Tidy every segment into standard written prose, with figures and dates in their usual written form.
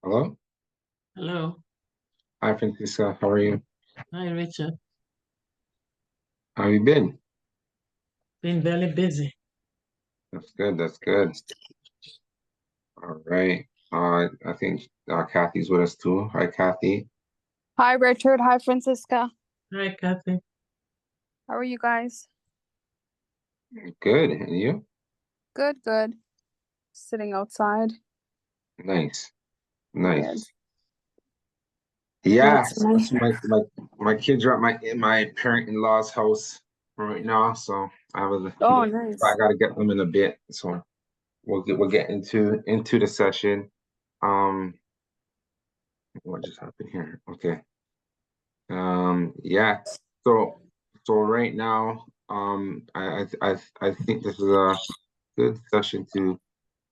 Hello. Hello. Hi, Francisca. How are you? Hi, Richard. How you been? Been very busy. That's good. That's good. All right. I think Kathy's with us too. Hi, Kathy. Hi, Richard. Hi, Francisca. Hi, Kathy. How are you guys? Good. And you? Good, good. Sitting outside. Nice. Yeah, Nice. it's, yeah, Yeah. it's nice. My kids are at my parent-in-law's house right now, so Oh, I nice. gotta get them in a bit. So we'll get into the session. Um, what just happened here? Okay. Yeah. So so right now, I think this is a good session to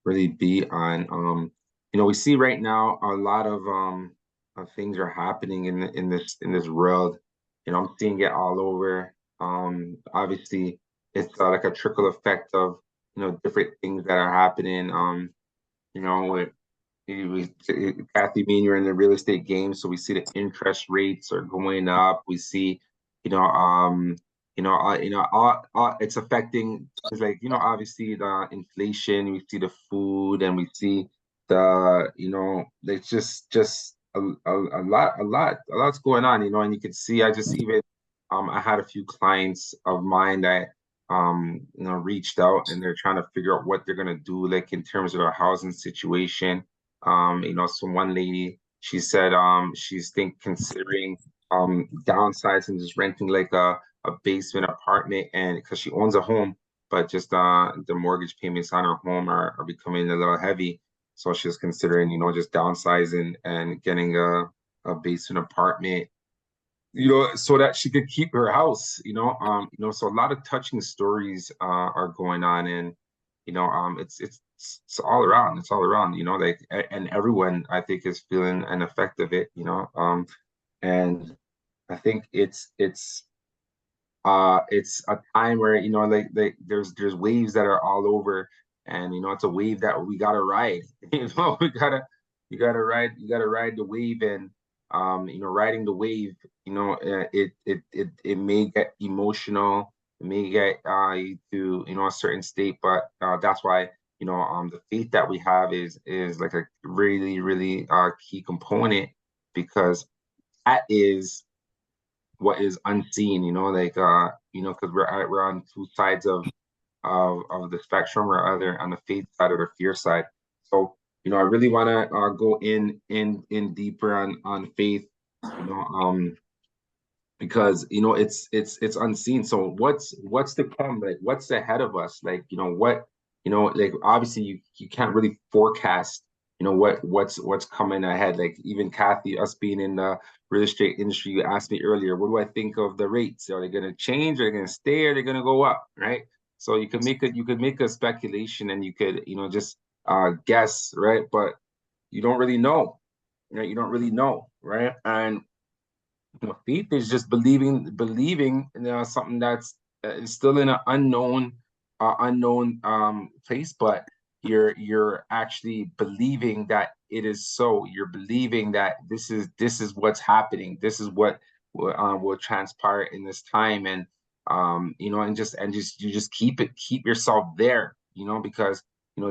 really be on. We see right now a lot of things are happening in this world. I'm seeing it all over. Obviously, it's like a trickle effect of different things that are happening. With Kathy, me and you're in the real estate game, so we see the interest rates are going up. We see, all it's affecting things like, obviously the inflation. We see the food, and we see it's just a lot's going on, and you can see. I had a few clients of mine that reached out, and they're trying to figure out what they're gonna do, like in terms of their housing situation. So one lady, she said she's considering downsizing, just renting like a basement apartment, and because she owns a home, but just the mortgage payments on her home are becoming a little heavy. So she's considering, just downsizing and getting a basement apartment, so that she could keep her house, so a lot of touching stories are going on, and it's all around. It's all around, like, and everyone, I think, is feeling an effect of it, and I think it's a time where, like there's waves that are all over, and it's a wave that we gotta ride. You gotta ride the wave, and riding the wave, it may get emotional, it may get you to a certain state, but that's why the faith that we have is like a really, really key component, because that is what is unseen, like because we're on two sides of the spectrum. We're either on the faith side or the fear side. So I really want to go in deeper on faith, you know, because it's unseen. So what's to come? Like, what's ahead of us? Like, like, obviously you can't really forecast what's coming ahead. Like, even Kathy, us being in the real estate industry, you asked me earlier, what do I think of the rates? Are they going to change? Are they going to stay? Are they going to go up? Right? So you could make a speculation, and you could just guess, right? But you don't really know, right? You don't really know, right? And faith is just believing in something that's is still in an unknown place, but you're actually believing that it is so. You're believing that this is what's happening. This is what will transpire in this time, and and just you just keep yourself there, because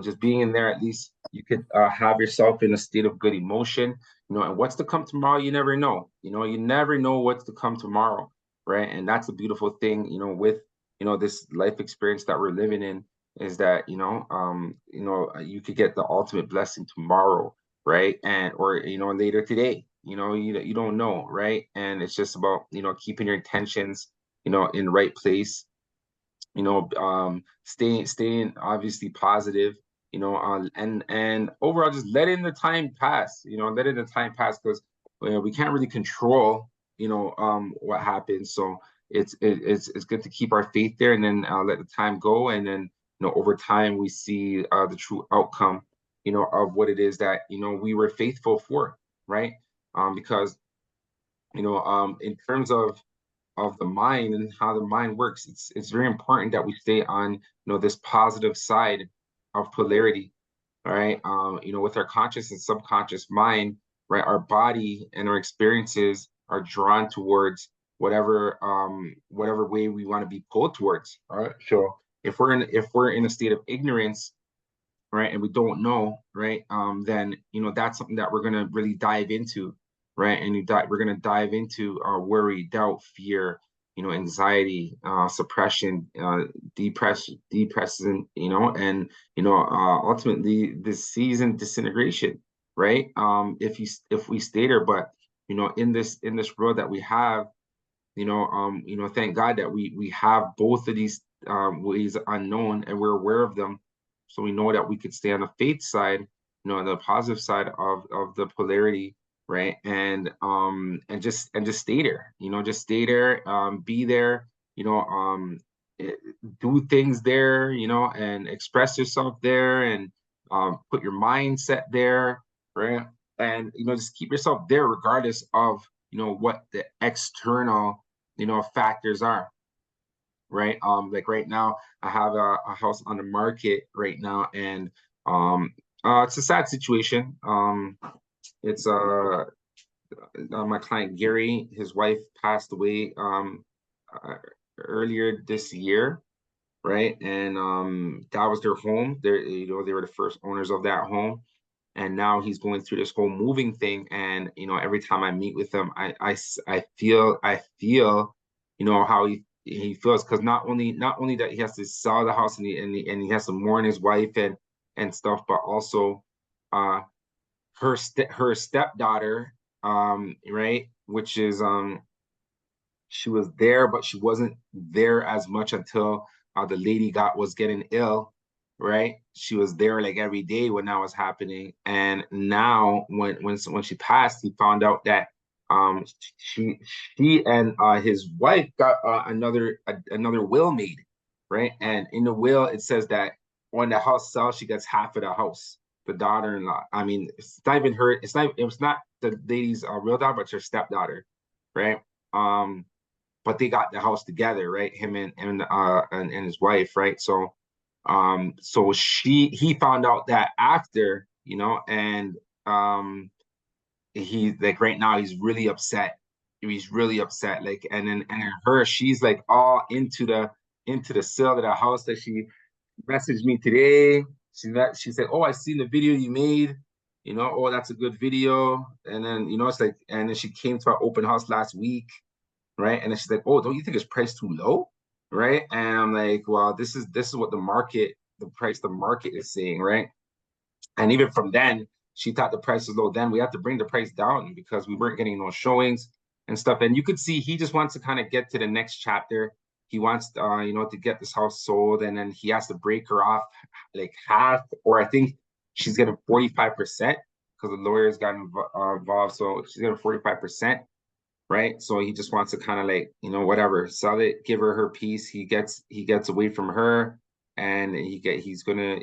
just being in there, at least you could have yourself in a state of good emotion. And what's to come tomorrow, you never know. You never know what's to come tomorrow, right? And that's a beautiful thing, with this life experience that we're living in, is that you could get the ultimate blessing tomorrow, right? And or later today. You don't know, right? And it's just about keeping your intentions in the right place, staying obviously positive, and overall just letting the time pass, letting the time pass, because we can't really control, what happens. So it's good to keep our faith there, and then let the time go, and then over time we see the true outcome, of what it is that we were faithful for, right? Because in terms of the mind and how the mind works, it's very important that we stay on this positive side of polarity, all right, with our conscious and subconscious mind, right, our body and our experiences are drawn towards whatever way we want to be pulled towards. All right. So if we're in a state of ignorance, right, and we don't know, right, then that's something that we're gonna really dive into, right, and we're gonna dive into worry, doubt, fear, anxiety, suppression, depression, and ultimately disease and disintegration, right? If we stay there, but in this world that we have, thank God that we have both of these ways unknown and we're aware of them. So we know that we could stay on the faith side, the positive side of the polarity, right? And just stay there, just stay there, be there, eh, do things there, and express yourself there and put your mindset there, right? And just keep yourself there regardless of what the external factors are, right? Like right now I have a house on the market right now, and it's a sad situation. It's my client Gary, his wife passed away uh, earlier this year, right? And that was their home. They were the first owners of that home, and now he's going through this whole moving thing. And every time I meet with him, I feel how he feels, because not only that he has to sell the house, and he has to mourn his wife and stuff, but also uh her stepdaughter, right, which is she was there, but she wasn't there as much until the lady was getting ill, right? She was there like every day when that was happening, and now when she passed, he found out that um she she and his wife got another will made, right? And in the will it says that when the house sells, she gets half of the house. The daughter-in-law. I mean, it's not even her. It was not the lady's real daughter, but it's her stepdaughter, right? Um, but they got the house together, right? Him and his wife, right? So he found out that after, and he, like, right now he's really upset. He's really upset, like, and her, she's like all into the sale of the house. That she messaged me today. She said, "Oh, I seen the video you made. Oh, that's a good video." And then it's like, and then she came to our open house last week, right? And then she's like, "Oh, don't you think it's priced too low?" Right? And I'm like, "Well, this is what the market is saying, right?" And even from then, she thought the price was low. Then we had to bring the price down because we weren't getting no showings and stuff. And you could see he just wants to kind of get to the next chapter. He wants, to get this house sold, and then he has to break her off like half, or I think she's getting 45% because the lawyers got involved. So she's getting 45%, right? So he just wants to kind of, like, whatever, sell it, give her piece. He gets away from her, and he's gonna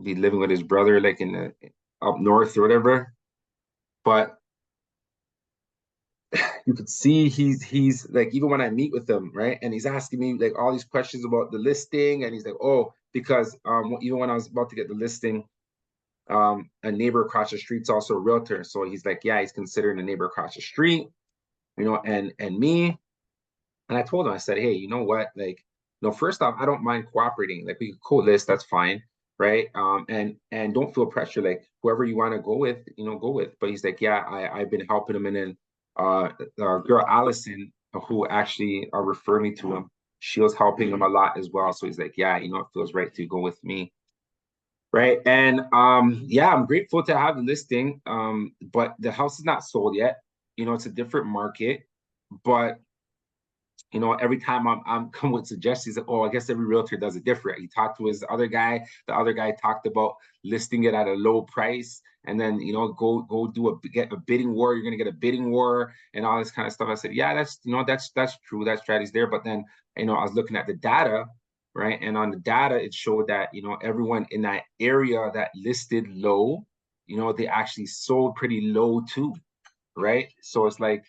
be living with his brother, like in the up north or whatever. But you could see he's like, even when I meet with him, right, and he's asking me like all these questions about the listing, and he's like, oh, because even when I was about to get the listing, a neighbor across the street's also a realtor, so he's like, yeah, he's considering a neighbor across the street, and me. And I told him, I said, hey, you know what? Like, first off, I don't mind cooperating. Like, we could co-list, that's fine, right? And don't feel pressure. Like, whoever you want to go with, go with. But he's like, yeah, I've been helping him. And then girl Allison, who actually referred me to him, she was helping him a lot as well. So he's like, yeah, it feels right to go with me. Right. And yeah, I'm grateful to have the listing. But the house is not sold yet. It's a different market. But every time I'm come with suggestions, like, oh, I guess every realtor does it different. He talked to his other guy. The other guy talked about listing it at a low price, and then go get a bidding war. You're gonna get a bidding war and all this kind of stuff. I said, yeah, that's true. That strategy's there. But then I was looking at the data, right? And on the data, it showed that everyone in that area that listed low, they actually sold pretty low too, right? So it's like,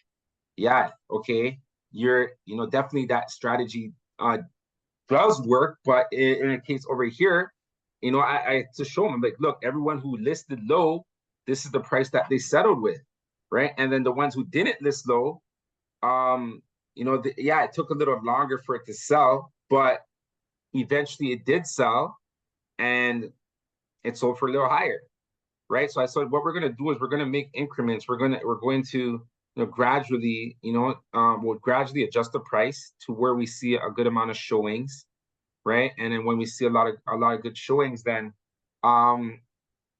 yeah, okay, you're, definitely that strategy does work, but in a case over here, you know, I to show them, like, look, everyone who listed low, this is the price that they settled with, right? And then the ones who didn't list low, you know, yeah, it took a little longer for it to sell, but eventually it did sell, and it sold for a little higher, right? So I said, what we're going to do is we're going to make increments. We're going to, you know, gradually, you know, we'll gradually adjust the price to where we see a good amount of showings, right? And then when we see a lot of good showings, then,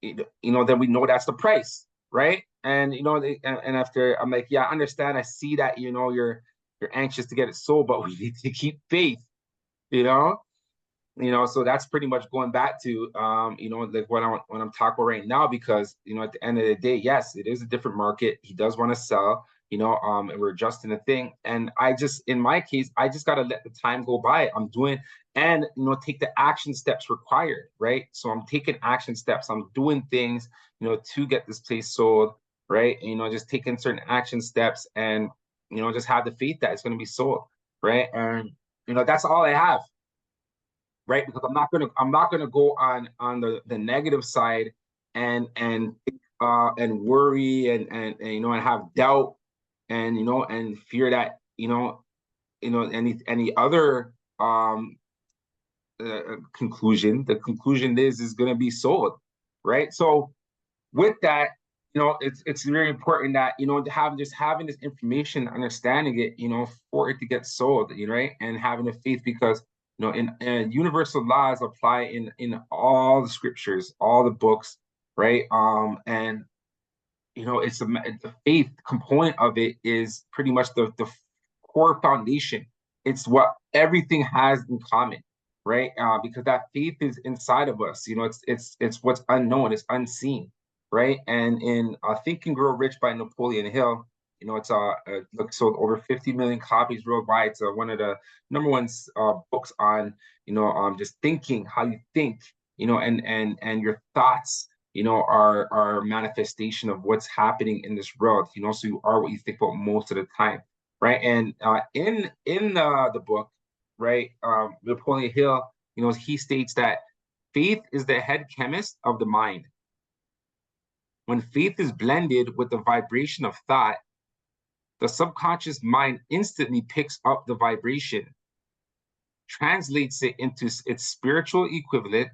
you know, then we know that's the price, right? And you know, and after I'm like, yeah, I understand. I see that, you know, you're anxious to get it sold, but we need to keep faith, you know. You know, so that's pretty much going back to you know, like what I'm talking about right now, because you know, at the end of the day, yes, it is a different market. He does want to sell, you know, and we're adjusting the thing. And I just, in my case, I just gotta let the time go by. I'm doing, and you know, take the action steps required, right? So I'm taking action steps. I'm doing things, you know, to get this place sold, right? And, you know, just taking certain action steps, and you know, just have the faith that it's going to be sold, right? And you know, that's all I have, right? Because I'm not gonna go on the negative side, and worry, and you know, and have doubt, and you know, and fear that, you know, any other conclusion. The conclusion is going to be sold, right? So with that, you know, it's very important that, you know, to have just having this information, understanding it, you know, for it to get sold, you know, right? And having a faith, because you know, in universal laws apply in all the scriptures, all the books, right? And you know, it's the faith component of it is pretty much the core foundation. It's what everything has in common, right? Because that faith is inside of us. You know, it's what's unknown, it's unseen, right? And in Think and Grow Rich by Napoleon Hill, you know, it's sold over 50 million copies worldwide. It's one of the number one books on, you know, just thinking, how you think, you know, and your thoughts, you know, are manifestation of what's happening in this world. You know, so you are what you think about most of the time, right? And in the book, right, Napoleon Hill, you know, he states that faith is the head chemist of the mind. When faith is blended with the vibration of thought, the subconscious mind instantly picks up the vibration, translates it into its spiritual equivalent,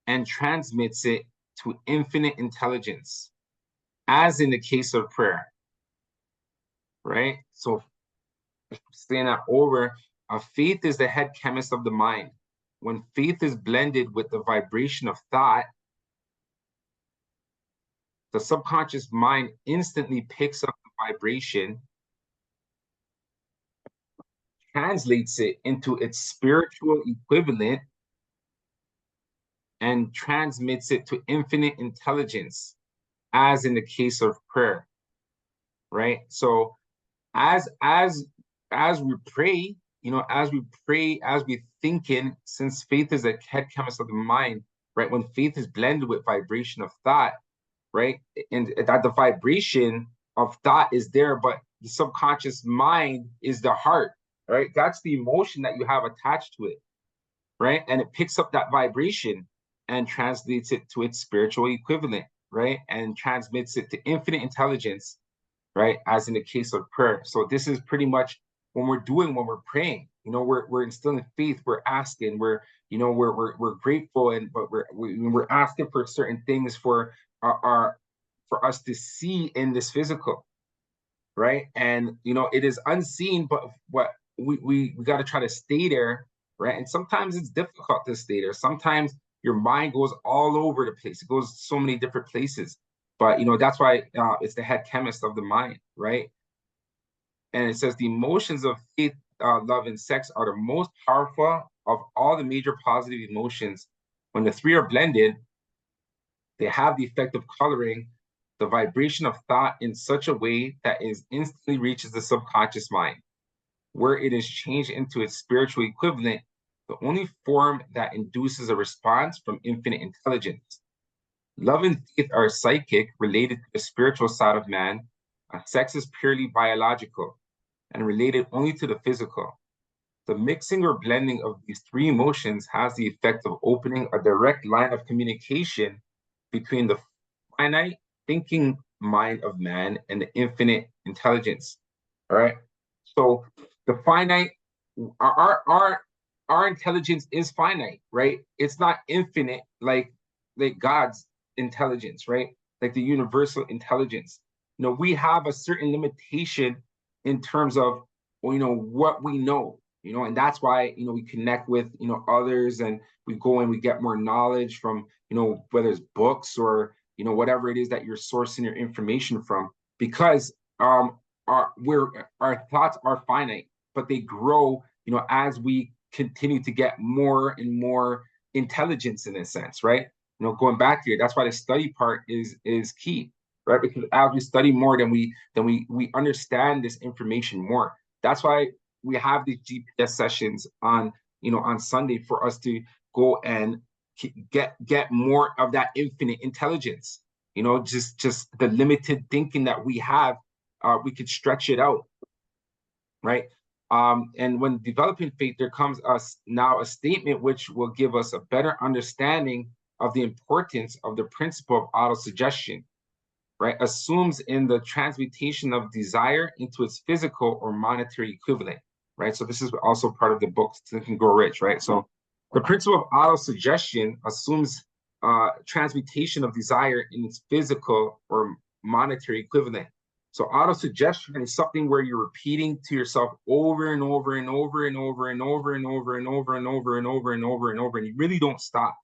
and transmits it to infinite intelligence, as in the case of prayer, right? So saying that over, faith is the head chemist of the mind. When faith is blended with the vibration of thought, the subconscious mind instantly picks up the vibration, translates it into its spiritual equivalent, and transmits it to infinite intelligence, as in the case of prayer, right? So as we pray, you know, as we pray, as we thinking, since faith is a head chemist of the mind, right? When faith is blended with vibration of thought, right? And that the vibration of thought is there, but the subconscious mind is the heart, right? That's the emotion that you have attached to it, right? And it picks up that vibration and translates it to its spiritual equivalent, right? And transmits it to infinite intelligence, right? As in the case of prayer. So this is pretty much when we're praying, you know, we're instilling faith, we're asking, you know, we're grateful, and but we're asking for certain things for our for us to see in this physical, right? And you know, it is unseen, but what we got to try to stay there, right? And sometimes it's difficult to stay there. Sometimes your mind goes all over the place. It goes so many different places. But you know, that's why it's the head chemist of the mind, right? And it says the emotions of faith, love, and sex are the most powerful of all the major positive emotions. When the three are blended, they have the effect of coloring the vibration of thought in such a way that it instantly reaches the subconscious mind, where it is changed into its spiritual equivalent, the only form that induces a response from infinite intelligence. Love and faith are psychic, related to the spiritual side of man. Sex is purely biological and related only to the physical. The mixing or blending of these three emotions has the effect of opening a direct line of communication between the finite thinking mind of man and the infinite intelligence. All right. So the finite, our intelligence is finite, right? It's not infinite like God's intelligence, right? Like the universal intelligence. We have a certain limitation in terms of what we know, and that's why we connect with others, and we go and we get more knowledge from whether it's books or whatever it is that you're sourcing your information from, because our thoughts are finite, but they grow as we continue to get more and more intelligence in a sense, right? Going back here, that's why the study part is key, right? Because as we study more, then we understand this information more. That's why we have these GPS sessions on on Sunday for us to go and get more of that infinite intelligence. Just the limited thinking that we have, we could stretch it out, right? And when developing faith, there comes us now a statement which will give us a better understanding of the importance of the principle of autosuggestion, right? Assumes in the transmutation of desire into its physical or monetary equivalent, right? So this is also part of the book Think and Grow Rich, right? So the principle of autosuggestion assumes transmutation of desire in its physical or monetary equivalent. So autosuggestion is something where you're repeating to yourself over and over and over and over and over and over and over and over and over and over and over, and you really don't stop.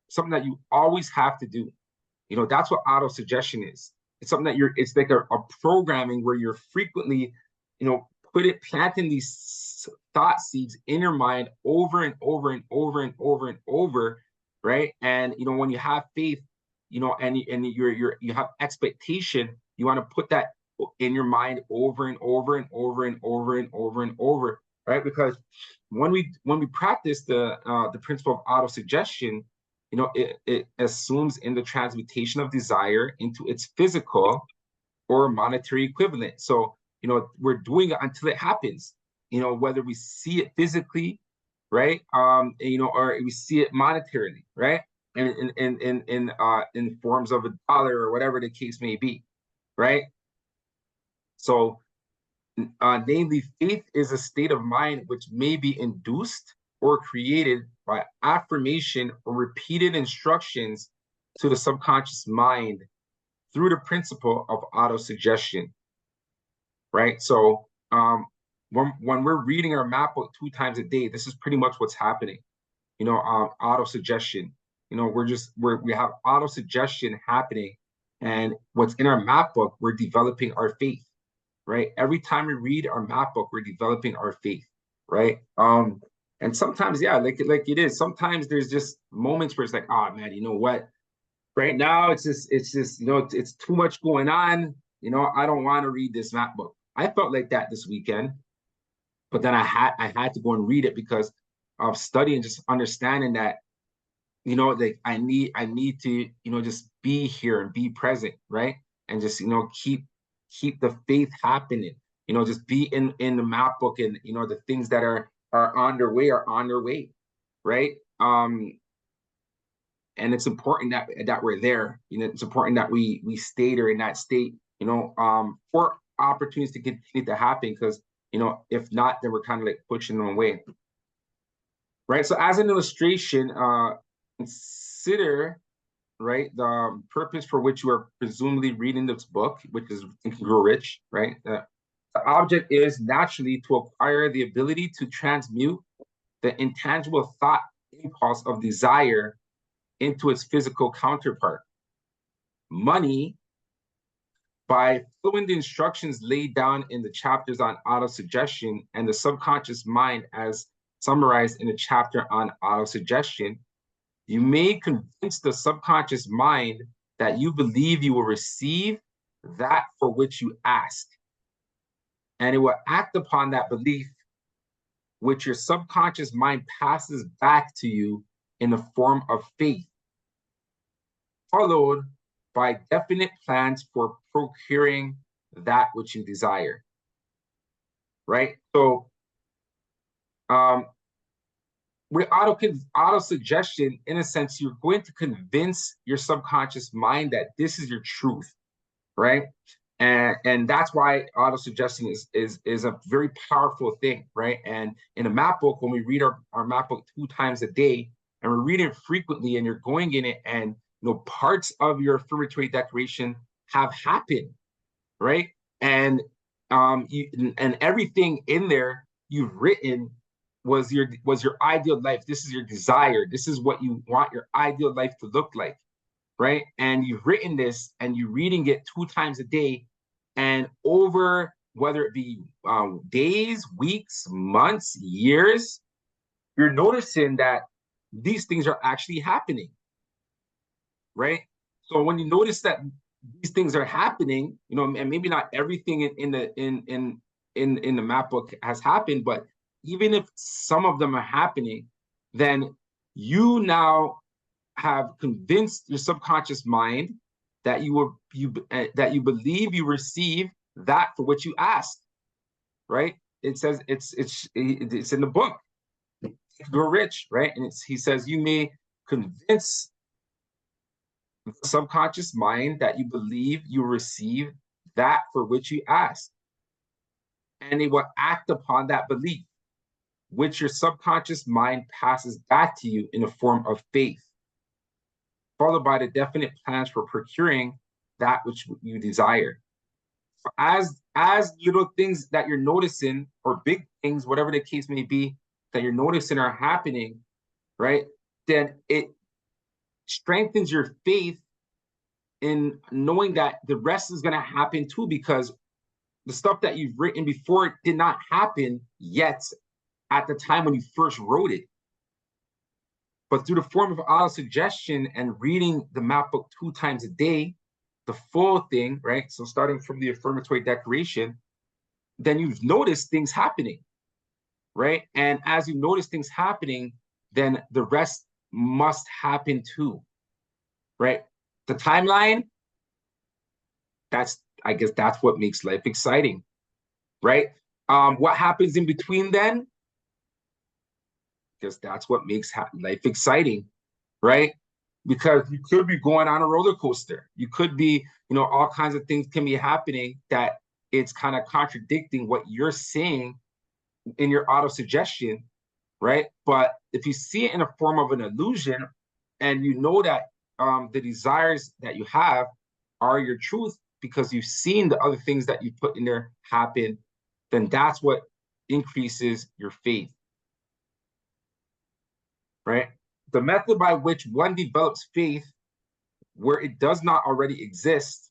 Something that you always have to do. That's what autosuggestion is. It's something that it's like a programming where you're frequently, planting these thought seeds in your mind over and over and over and over and over, right? And when you have faith, and you have expectation, you want to put that in your mind over and over and over and over and over and over, right? Because when we practice the principle of autosuggestion, it assumes in the transmutation of desire into its physical or monetary equivalent. So, we're doing it until it happens, whether we see it physically, right? Or we see it monetarily, right? In forms of a dollar or whatever the case may be, right? So, namely, faith is a state of mind which may be induced or created by affirmation or repeated instructions to the subconscious mind through the principle of autosuggestion, right? So when we're reading our map book 2 times a day, this is pretty much what's happening. Autosuggestion. We have autosuggestion happening, and what's in our map book, we're developing our faith, right? Every time we read our map book, we're developing our faith, right? And sometimes, yeah, like it is. Sometimes there's just moments where it's like, oh man, you know what? Right now, it's just, it's too much going on. I don't want to read this map book. I felt like that this weekend, but then I had to go and read it because of studying, just understanding that, like I need to, just be here and be present, right? And just, keep the faith happening. Just be in the map book, and the things that are on their way, right? And it's important that we're there. It's important that we stay there in that state, for opportunities to continue to happen. Because if not, then we're kind of like pushing them away, right? So as an illustration, consider, right, the purpose for which you are presumably reading this book, which is Think and Grow Rich, right? The object is naturally to acquire the ability to transmute the intangible thought impulse of desire into its physical counterpart, money, by following the instructions laid down in the chapters on autosuggestion and the subconscious mind as summarized in the chapter on autosuggestion. You may convince the subconscious mind that you believe you will receive that for which you ask, and it will act upon that belief, which your subconscious mind passes back to you in the form of faith, followed by definite plans for procuring that which you desire, right? So with auto-suggestion, in a sense, you're going to convince your subconscious mind that this is your truth, right? And that's why auto-suggestion is a very powerful thing, right? And in a map book, when we read our map book 2 times a day, and we're reading it frequently, and you're going in it, and parts of your affirmatory declaration have happened, right? And and everything in there you've written was your ideal life. This is your desire. This is what you want your ideal life to look like, right? And you've written this, and you're reading it 2 times a day, and over whether it be days, weeks, months, years, you're noticing that these things are actually happening, right? So when you notice that these things are happening, and maybe not everything in the map book has happened, but even if some of them are happening, then you now have convinced your subconscious mind that that you believe you receive that for which you asked, right? It says it's in the book, Grow Rich, right? And he says you may convince the subconscious mind that you believe you receive that for which you ask, and it will act upon that belief, which your subconscious mind passes back to you in the form of faith, followed by the definite plans for procuring that which you desire. So as little things that you're noticing, or big things, whatever the case may be, that you're noticing are happening, right? Then it strengthens your faith in knowing that the rest is going to happen too, because the stuff that you've written before did not happen yet at the time when you first wrote it. But through the form of auto-suggestion and reading the map book 2 times a day, the full thing, right? So starting from the affirmatory declaration, then you've noticed things happening, right? And as you notice things happening, then the rest must happen too, right? The timeline, I guess that's what makes life exciting, right? What happens in between then? Because that's what makes life exciting, right? Because you could be going on a roller coaster. You could be, all kinds of things can be happening that it's kind of contradicting what you're saying in your auto-suggestion, right? But if you see it in a form of an illusion, and you know that the desires that you have are your truth because you've seen the other things that you put in there happen, then that's what increases your faith, right? The method by which one develops faith where it does not already exist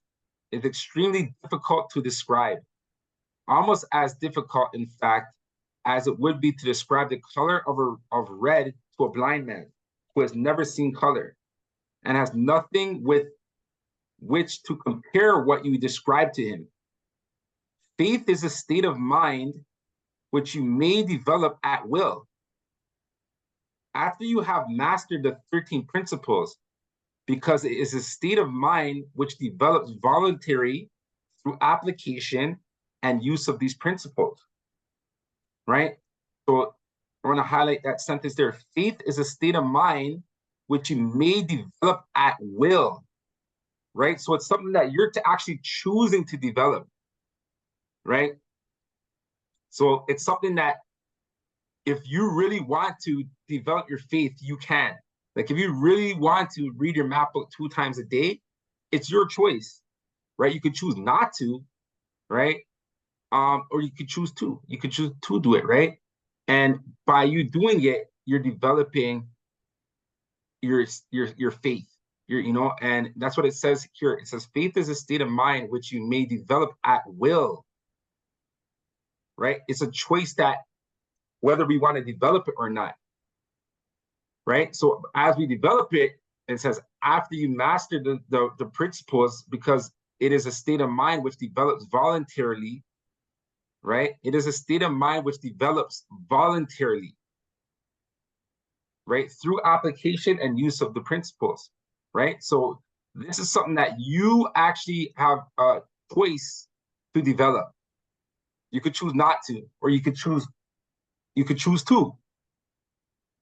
is extremely difficult to describe, almost as difficult, in fact, as it would be to describe the color of red to a blind man who has never seen color and has nothing with which to compare what you describe to him. Faith is a state of mind which you may develop at will. After you have mastered the 13 principles, because it is a state of mind which develops voluntarily through application and use of these principles, right? So I want to highlight that sentence there. Faith is a state of mind which you may develop at will, right? So it's something that you're actually choosing to develop, right? So it's something that if you really want to develop your faith, you can. Like if you really want to read your map book 2 times a day, it's your choice, right? You could choose not to, right? Or you could choose to. You could choose to do it, right? And by you doing it, you're developing your faith. And that's what it says here. It says faith is a state of mind which you may develop at will, right? It's a choice that whether we want to develop it or not, right? So as we develop it, it says after you master the principles, because it is a state of mind which develops voluntarily, right? It is a state of mind which develops voluntarily, right? Through application and use of the principles, right? So this is something that you actually have a choice to develop. You could choose not to, or you could choose You could choose 2,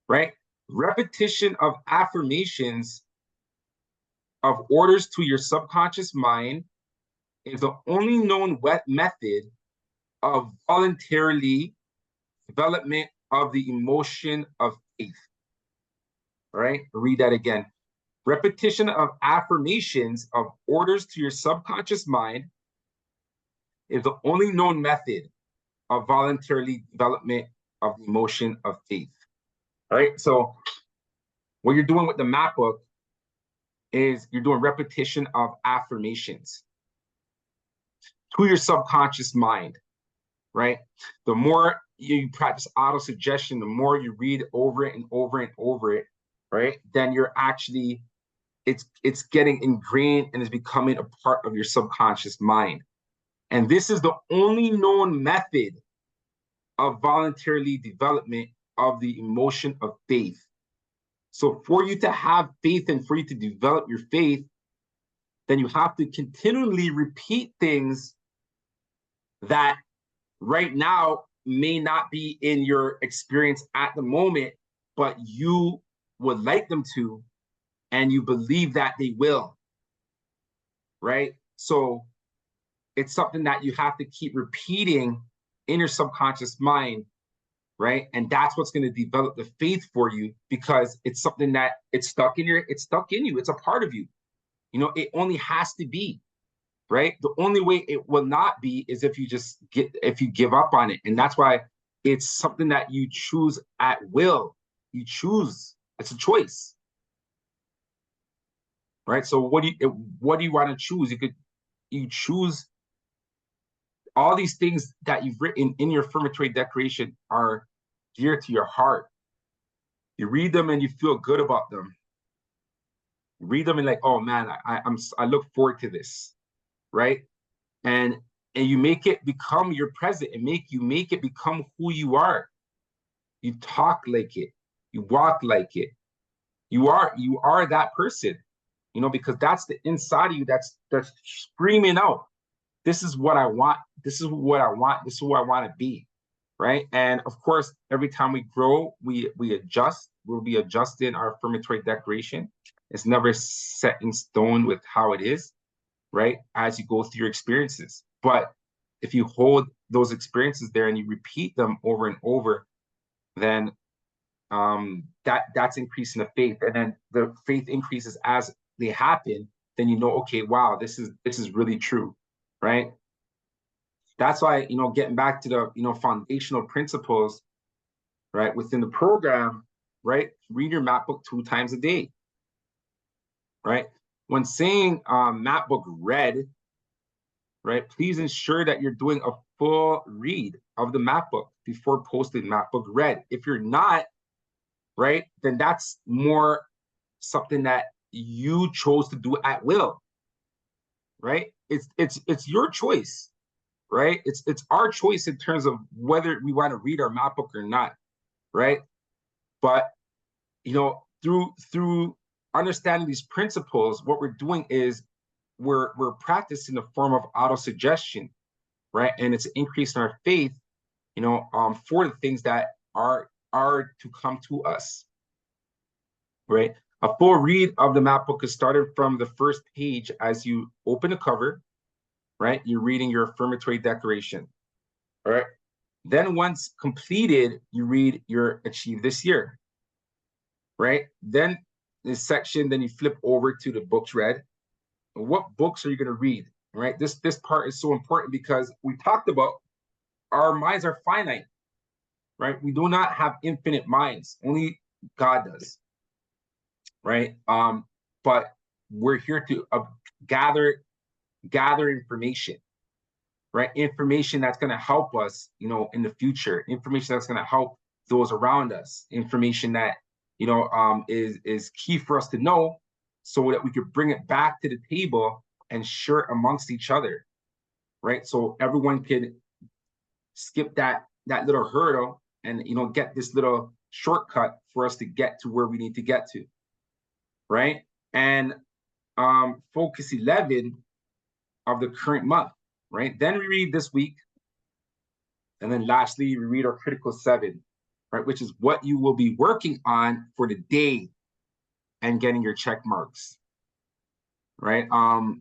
right? Repetition of affirmations of orders to your subconscious mind is the only known method of voluntarily development of the emotion of faith. All right, read that again. Repetition of affirmations of orders to your subconscious mind is the only known method of voluntarily development of the emotion of faith. All right, so what you're doing with the map book is you're doing repetition of affirmations to your subconscious mind, right? The more you practice autosuggestion, the more you read over it and over and over it, right? Then you're actually, it's getting ingrained and is becoming a part of your subconscious mind. And this is the only known method of voluntarily development of the emotion of faith. So for you to have faith and for you to develop your faith, then you have to continually repeat things that right now may not be in your experience at the moment, but you would like them to, and you believe that they will, right? So it's something that you have to keep repeating in your subconscious mind, right? And that's what's going to develop the faith for you, because it's something that it's stuck in you. It's a part of you. You know, it only has to be, right? The only way it will not be is if you give up on it. And that's why it's something that you choose at will. You choose, it's a choice, right? So what do you want to choose? You choose all these things that you've written in your affirmatory declaration are dear to your heart. You read them and you feel good about them. You read them and like, oh man, I look forward to this, right? And you make it become your present, and make it become who you are. You talk like it, you walk like it. You are that person, you know, because that's the inside of you that's screaming out, this is what I want, this is what I want, this is who I want to be, right? And of course, every time we grow, we adjust. We'll be adjusting our affirmatory declaration. It's never set in stone with how it is, right? As you go through your experiences. But if you hold those experiences there and you repeat them over and over, then that's increasing the faith. And then the faith increases as they happen. Then you know, okay, wow, this is really true, right? That's why, you know, getting back to the, you know, foundational principles, right, within the program, right? Read your map book 2 times a day, right? When saying map book read, right, please ensure that you're doing a full read of the map book before posting map book read. If you're not, right, then that's more something that you chose to do at will, right? It's your choice, right? It's our choice in terms of whether we want to read our map book or not, right? But you know, through understanding these principles, what we're doing is we're practicing a form of autosuggestion, right? And it's increasing our faith, you know, for the things that are to come to us, right? A full read of the map book is started from the first page. As you open the cover, right, you're reading your affirmatory declaration, all right? Then once completed, you read your achieve this year, right? Then this section, then you flip over to the books read. What books are you going to read, right? This part is so important because we talked about our minds are finite, right? We do not have infinite minds. Only God does, right? But we're here to gather information, right? Information that's going to help us, you know, in the future. Information that's going to help those around us. Information that, you know, is key for us to know, so that we could bring it back to the table and share it amongst each other, right? So everyone could skip that little hurdle and, you know, get this little shortcut for us to get to where we need to get to, right? And focus 11 of the current month, right? Then we read this week, and then lastly we read our critical 7. right? Which is what you will be working on for the day and getting your check marks, right? I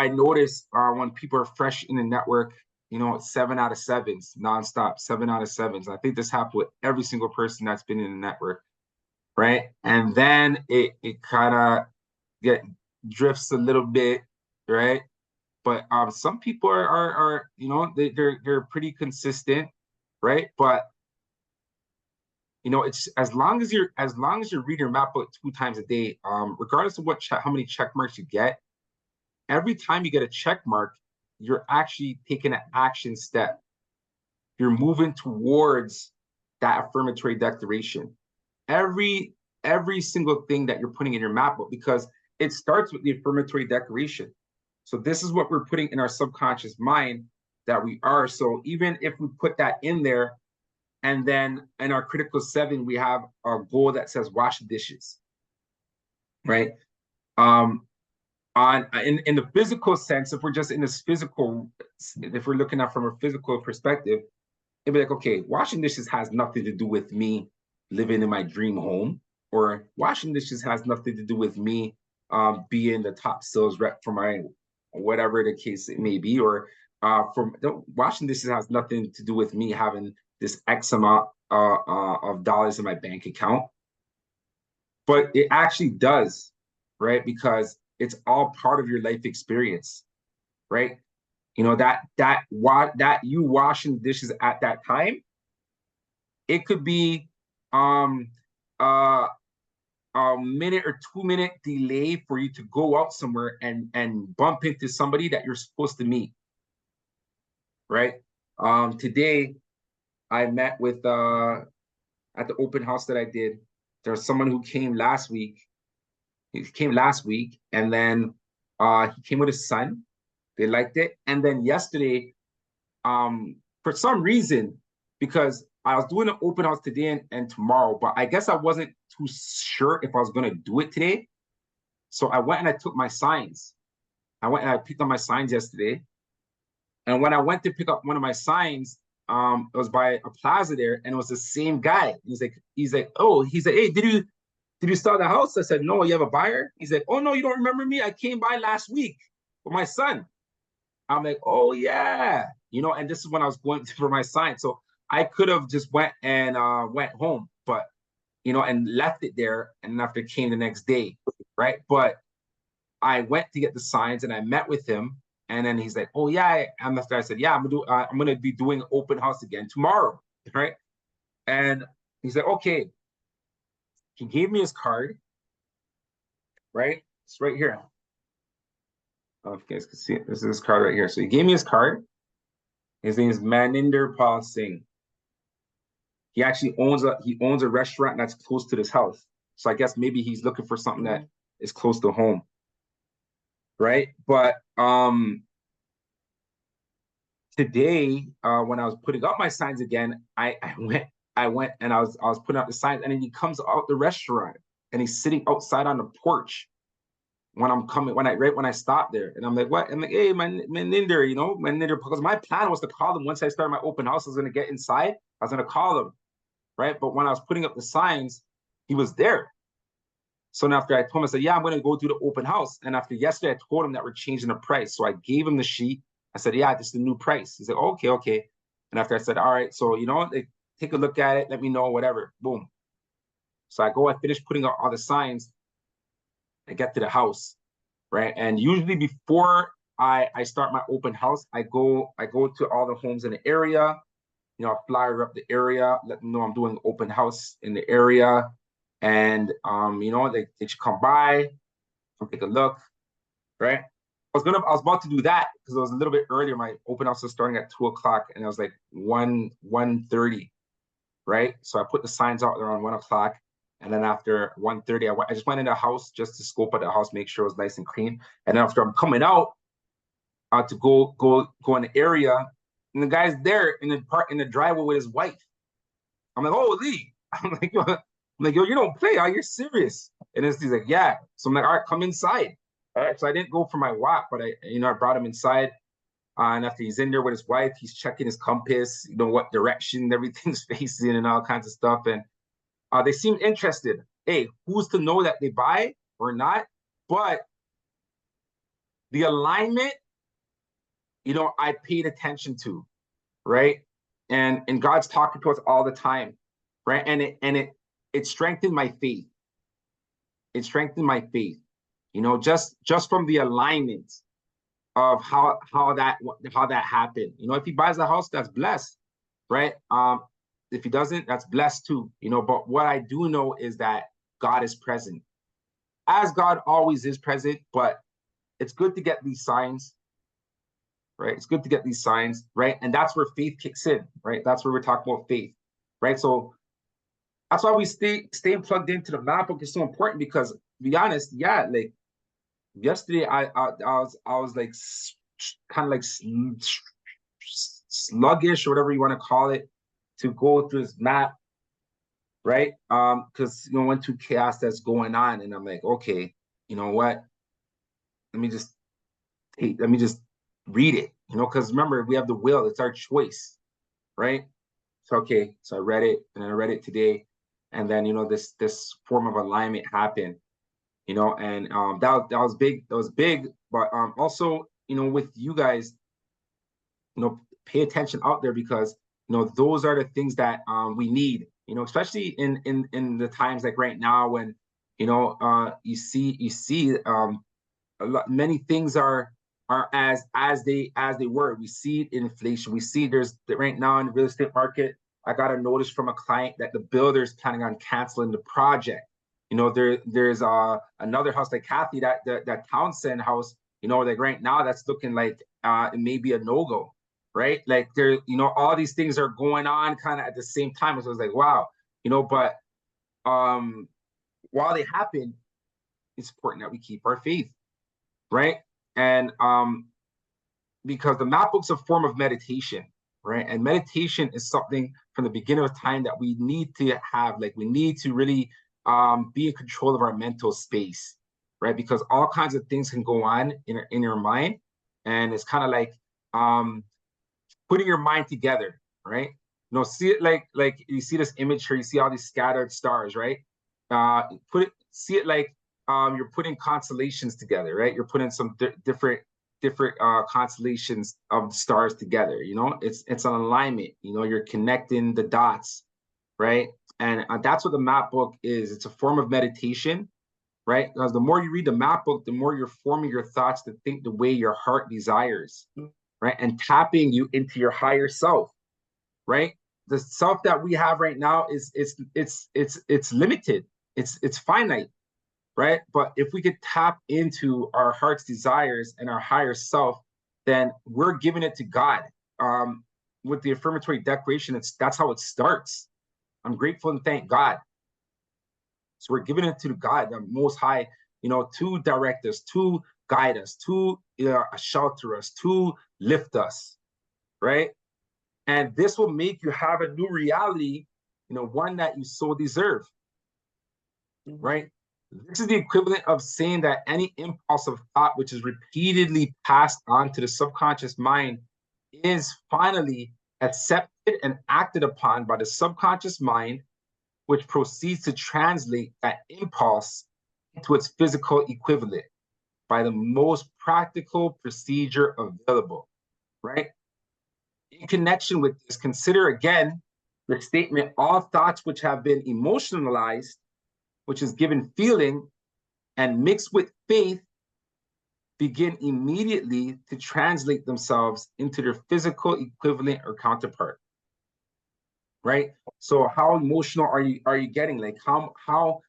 notice when people are fresh in the network, you know, 7 out of 7s, nonstop, 7 out of 7s. I think this happened with every single person that's been in the network, right? And then it kind of drifts a little bit, right? But some people are you know, they're pretty consistent, right? But you know, it's as long as you read your map book 2 times a day, regardless of how many check marks you get, every time you get a check mark, you're actually taking an action step. You're moving towards that affirmatory declaration. Every single thing that you're putting in your map book, because it starts with the affirmatory declaration. So this is what we're putting in our subconscious mind that we are. So even if we put that in there, and then in our critical 7, we have a goal that says wash the dishes, right? In the physical sense, if we're just in this physical, if we're looking at from a physical perspective, it'd be like, okay, washing dishes has nothing to do with me living in my dream home, or washing dishes has nothing to do with me being the top sales rep for my whatever the case it may be, or washing dishes has nothing to do with me having this X amount of dollars in my bank account. But it actually does, right? Because it's all part of your life experience, right? You know, that you washing dishes at that time, it could be a minute or 2-minute delay for you to go out somewhere and bump into somebody that you're supposed to meet, right? Today I met with at the open house that I did. There's someone who came last week. He came last week, and then he came with his son. They liked it. And then yesterday, for some reason, because I was doing an open house today and tomorrow, but I guess I wasn't too sure if I was going to do it today. So I went and I took my signs. I went and I picked up my signs yesterday. And when I went to pick up one of my signs, it was by a plaza there, and it was the same guy. He's like, hey, did you sell the house? I said, no, you have a buyer? He's like, oh, no, you don't remember me? I came by last week with my son. I'm like, oh, yeah. You know, and this is when I was going for my sign. So I could have just went home, but, you know, and left it there. And after it came the next day, right? But I went to get the signs and I met with him. And then he's like, oh, yeah. And after I said, yeah, I'm going to be doing open house again tomorrow, right? And he's like, okay. He gave me his card, right? It's right here. Oh, if you guys can see it, this is his card right here. So he gave me his card. His name is Maninder Pal Singh. He actually owns a restaurant that's close to this house. So I guess maybe he's looking for something that is close to home, right? But today, when I was putting up my signs again, I went and I was putting up the signs, and then he comes out the restaurant and he's sitting outside on the porch when I stopped there. And I'm like, what? I'm like, hey, Maninder, you know, Maninder, because my plan was to call him once I started my open house. I was going to get inside. I was going to call him, right? But when I was putting up the signs, he was there. So then after I told him, I said, yeah, I'm going to go do the open house. And after yesterday, I told him that we're changing the price. So I gave him the sheet. I said, yeah, this is the new price. He said, okay. And after I said, all right, so, you know, take a look at it. Let me know, whatever. Boom. So I finish putting up all the signs. I get to the house, right? And usually before I start my open house, I go to all the homes in the area, you know, flyer up the area, let them know I'm doing open house in the area. And you know, they should come by, come take a look, right? I was about to do that because it was a little bit earlier. My open house was starting at 2:00, and it was like 1:30, right? So I put the signs out there on 1:00. And then after 1:30, I just went in the house just to scope out the house, make sure it was nice and clean. And after I'm coming out to go in the area, and the guy's there in the driveway with his wife. I'm like, oh, Lee. I'm like, yo, you don't play, you're serious. And he's like, yeah. So I'm like, all right, come inside. All right. So I didn't go for my walk, but I brought him inside. And after he's in there with his wife, he's checking his compass, you know, what direction everything's facing and all kinds of stuff. And they seem interested. Hey, who's to know that they buy or not? But the alignment, you know, I paid attention to, right? And God's talking to us all the time, right? And it strengthened my faith. It strengthened my faith, you know, just from the alignment of how that happened. You know, if he buys a house, that's blessed, right? If he doesn't, that's blessed too, you know. But what I do know is that God is present, as God always is present. But it's good to get these signs, right? It's good to get these signs, right? And that's where faith kicks in, right? That's where we're talking about faith, right? So that's why we staying plugged into the map book is so important, because to be honest, yeah, like yesterday I was like kind of like sluggish or whatever you want to call it to go through this map, right? Because you know, went through chaos that's going on, and I'm like, okay, you know what? Let me just read it, you know, because remember, we have the will, it's our choice, right? So okay, so I read it, and I read it today, and then you know, this form of alignment happened, you know, and that was big. That was big. But also, you know, with you guys, you know, pay attention out there, because you know, those are the things that we need, you know, especially in the times like right now, when you know, you see many things are as they were. We see inflation. We see there's right now in the real estate market, I got a notice from a client that the builder is planning on canceling the project. You know, there's another house like Kathy, that Townsend house, you know, like right now that's looking like it may be a no-go, right? Like there, you know, all these things are going on kind of at the same time. So it's like, wow, you know, but while they happen, it's important that we keep our faith, right? And because the map book's a form of meditation, right? And meditation is something from the beginning of time that we need to have. Like, we need to really be in control of our mental space, right? Because all kinds of things can go on in your mind, and it's kind of like putting your mind together, right? You know, see it like you see this image here, you see all these scattered stars, right? See it like you're putting constellations together, right? You're putting some different constellations of stars together. You know, it's an alignment. You know, you're connecting the dots, right? And that's what the map book is. It's a form of meditation, right? Because the more you read the map book, the more you're forming your thoughts to think the way your heart desires, right? And tapping you into your higher self, right? The self that we have right now is it's limited. It's finite, right? But if we could tap into our heart's desires and our higher self, then we're giving it to God. With the affirmatory declaration, that's how it starts. I'm grateful and thank God. So we're giving it to God, the Most High, you know, to direct us, to guide us, to shelter us, to lift us, right? And this will make you have a new reality, you know, one that you so deserve, right? This is the equivalent of saying that any impulse of thought which is repeatedly passed on to the subconscious mind is finally accepted and acted upon by the subconscious mind, which proceeds to translate that impulse into its physical equivalent by the most practical procedure available, right? In connection with this, consider again the statement, all thoughts which have been emotionalized, which is given feeling and mixed with faith, begin immediately to translate themselves into their physical equivalent or counterpart, right? So how emotional are you getting? Like how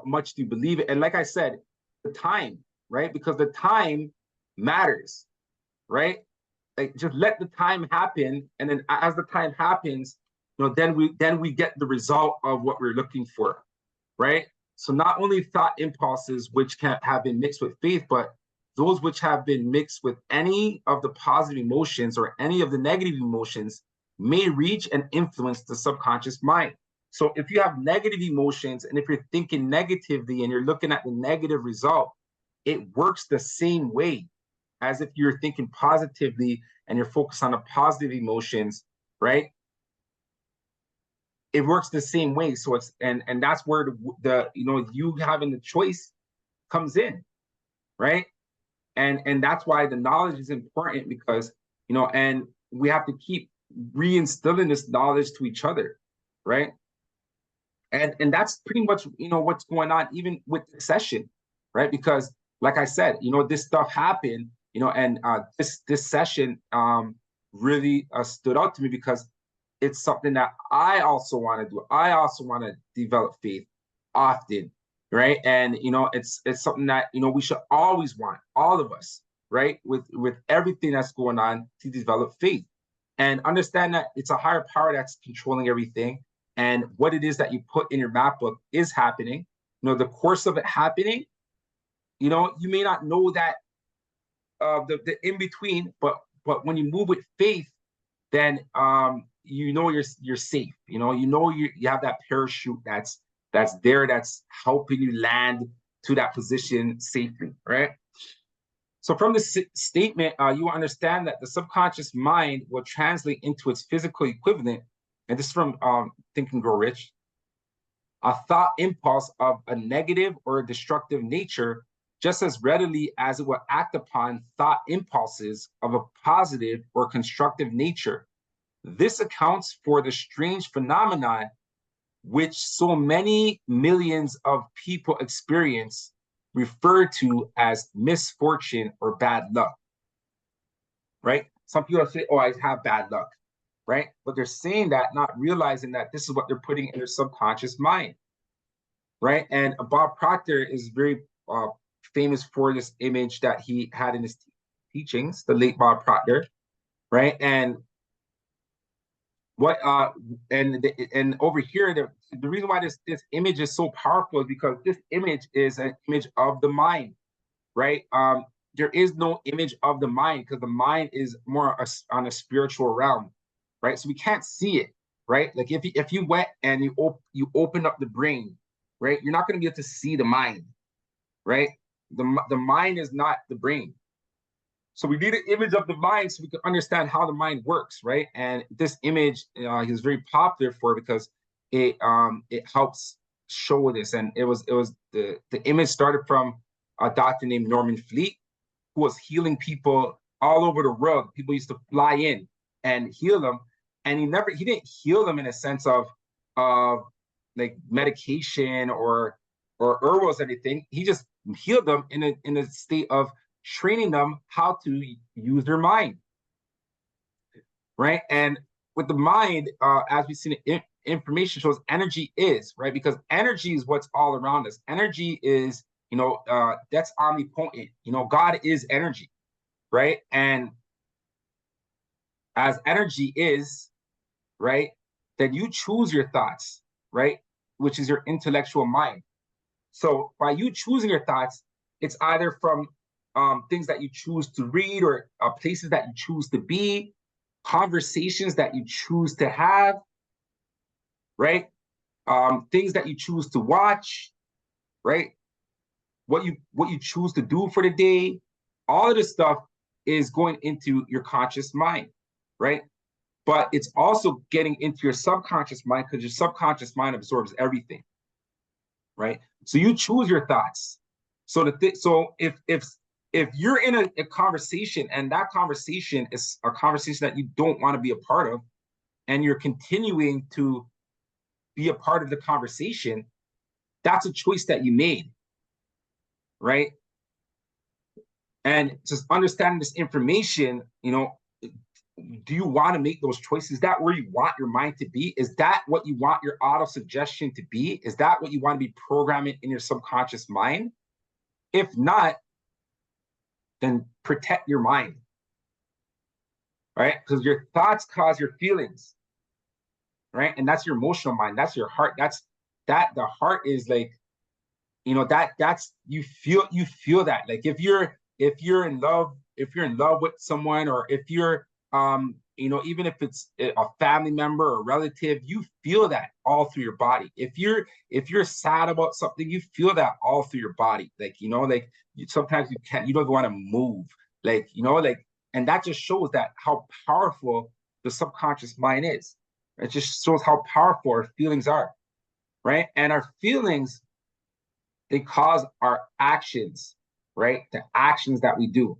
much do you believe it? And like I said, the time, right? Because the time matters, right? Like, just let the time happen, and then as the time happens, you know, then we get the result of what we're looking for, right? So not only thought impulses which can have been mixed with faith, but those which have been mixed with any of the positive emotions or any of the negative emotions may reach and influence the subconscious mind. So if you have negative emotions, and if you're thinking negatively and you're looking at the negative result, it works the same way, as if you're thinking positively and you're focused on the positive emotions, right? It works the same way. So it's and that's where the you having the choice comes in, right? And that's why the knowledge is important, because and we have to keep reinstilling this knowledge to each other, right? And that's pretty much what's going on even with the session, right? Because like I said, this stuff happened, and this session really stood out to me, because it's something that I also want to do. I also want to develop faith often, right? And it's something that we should always want, all of us, right? With everything that's going on, to develop faith and understand that it's a higher power that's controlling everything, and what it is that you put in your map book is happening. The course of it happening, you may not know that the in between, but when you move with faith, then you're safe. You have that parachute that's there, that's helping you land to that position safely, right? So from this statement, you will understand that the subconscious mind will translate into its physical equivalent, and this is from Think and Grow Rich, a thought impulse of a negative or a destructive nature, just as readily as it will act upon thought impulses of a positive or constructive nature. This accounts for the strange phenomenon which so many millions of people experience, referred to as misfortune or bad luck, right? Some people say, oh, I have bad luck, right? But they're saying that, not realizing that this is what they're putting in their subconscious mind, right? And Bob Proctor is very famous for this image that he had in his teachings, the late Bob Proctor, right? And what and over here, the reason why this image is so powerful is because this image is an image of the mind, right? There is no image of the mind, because the mind is more on a spiritual realm, right? So we can't see it, right? Like if you went and you open up the brain, right, you're not going to be able to see the mind, right? The mind is not the brain. So we need an image of the mind so we can understand how the mind works, right? And this image is very popular for it, because it helps show this. And it was the image started from a doctor named Norman Fleet, who was healing people all over the world. People used to fly in and heal them, and he didn't heal them in a sense of like medication or herbals or anything. He just healed them in a state of training them how to use their mind, right? And with the mind, as we've seen, information shows energy is, right? Because energy is what's all around us. Energy is, that's omnipotent. God is energy, right? And as energy is, right, then you choose your thoughts, right? Which is your intellectual mind. So by you choosing your thoughts, it's either from things that you choose to read, or places that you choose to be, conversations that you choose to have, right? Things that you choose to watch, right? What you choose to do for the day. All of this stuff is going into your conscious mind, right? But it's also getting into your subconscious mind, because your subconscious mind absorbs everything, right? So you choose your thoughts. So so if you're in a conversation, and that conversation is a conversation that you don't want to be a part of, and you're continuing to be a part of the conversation, that's a choice that you made, right? And just understanding this information, do you want to make those choices? Is that where you want your mind to be? Is that what you want your auto-suggestion to be? Is that what you want to be programming in your subconscious mind? If not, then protect your mind, right? Because your thoughts cause your feelings, right? And that's your emotional mind. That's your heart. The heart is like, that's you feel that. Like if you're in love with someone, or if you're even if it's a family member or relative, you feel that all through your body. If you're sad about something, you feel that all through your body. Like, sometimes you don't want to move. Like, you know, like, and that just shows that how powerful the subconscious mind is. It just shows how powerful our feelings are, right? And our feelings, they cause our actions, right? The actions that we do,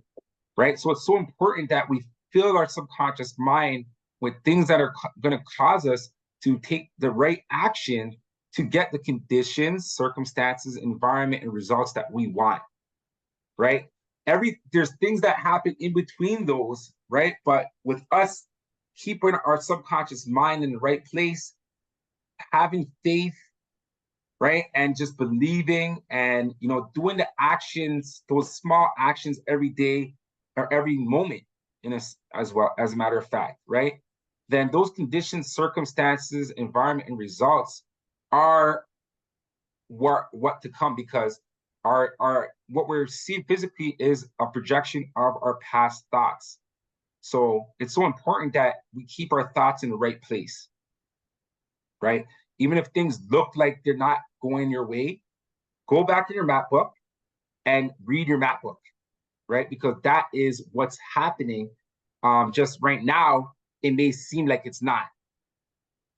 right? So it's so important that we fill our subconscious mind with things that are going to cause us to take the right action to get the conditions, circumstances, environment, and results that we want, right? There's things that happen in between those, right? But with us keeping our subconscious mind in the right place, having faith, right? And just believing and, you know, doing the actions, those small actions every day or every moment in us as well, as a matter of fact, right? Then those conditions, circumstances, environment, and results are what to come, because our what we're seeing physically is a projection of our past thoughts. So it's so important that we keep our thoughts in the right place, right? Even if things look like they're not going your way, go back to your map book and read your map book, right? Because that is what's happening. Just right now, it may seem like it's not,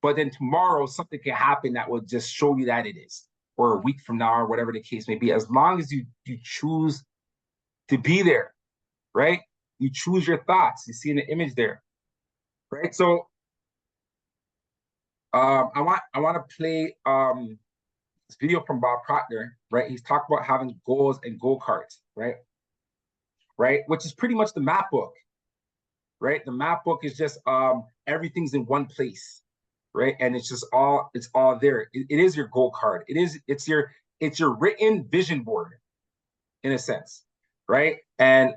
but then tomorrow something can happen that will just show you that it is, or a week from now, or whatever the case may be. As long as you choose to be there, right? You choose your thoughts. You see in the image there, right? So I want to play this video from Bob Proctor, right? He's talked about having goals and goal cards, right? Right, which is pretty much the map book, right? The map book is just everything's in one place, right? And it's all there. It is your goal card. It's your written vision board, in a sense, right? And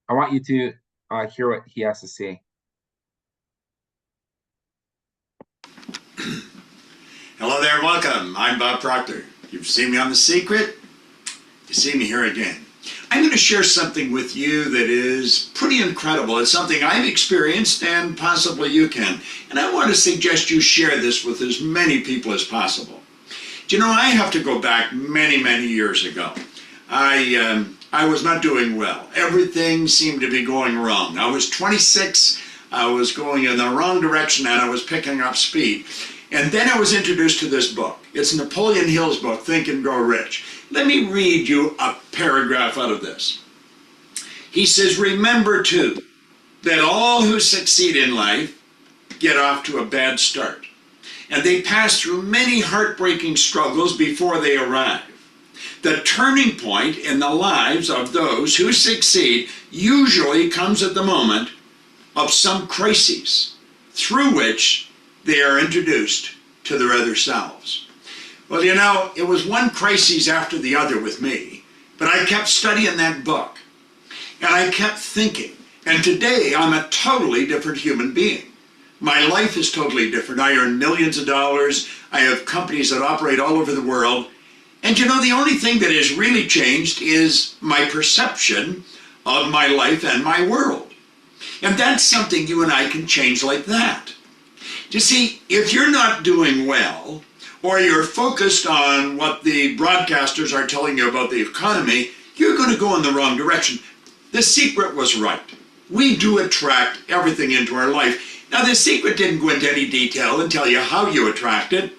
I want you to hear what he has to say. Hello there, welcome. I'm Bob Proctor. You've seen me on The Secret. You see me here again. I'm going to share something with you that is pretty incredible. It's something I've experienced and possibly you can. And I want to suggest you share this with as many people as possible. Do you know, I have to go back many, many years ago. I was not doing well. Everything seemed to be going wrong. I was 26, I was going in the wrong direction, and I was picking up speed. And then I was introduced to this book. It's Napoleon Hill's book, Think and Grow Rich. Let me read you a paragraph out of this. He says, remember too, that all who succeed in life get off to a bad start. And they pass through many heartbreaking struggles before they arrive. The turning point in the lives of those who succeed usually comes at the moment of some crises through which they are introduced to their other selves. Well, you know, it was one crisis after the other with me, but I kept studying that book, and I kept thinking, and today I'm a totally different human being. My life is totally different. I earn millions of dollars. I have companies that operate all over the world. And you know, the only thing that has really changed is my perception of my life and my world. And that's something you and I can change like that. You see, if you're not doing well, or you're focused on what the broadcasters are telling you about the economy, you're going to go in the wrong direction. The Secret was right. We do attract everything into our life. Now, The Secret didn't go into any detail and tell you how you attract it,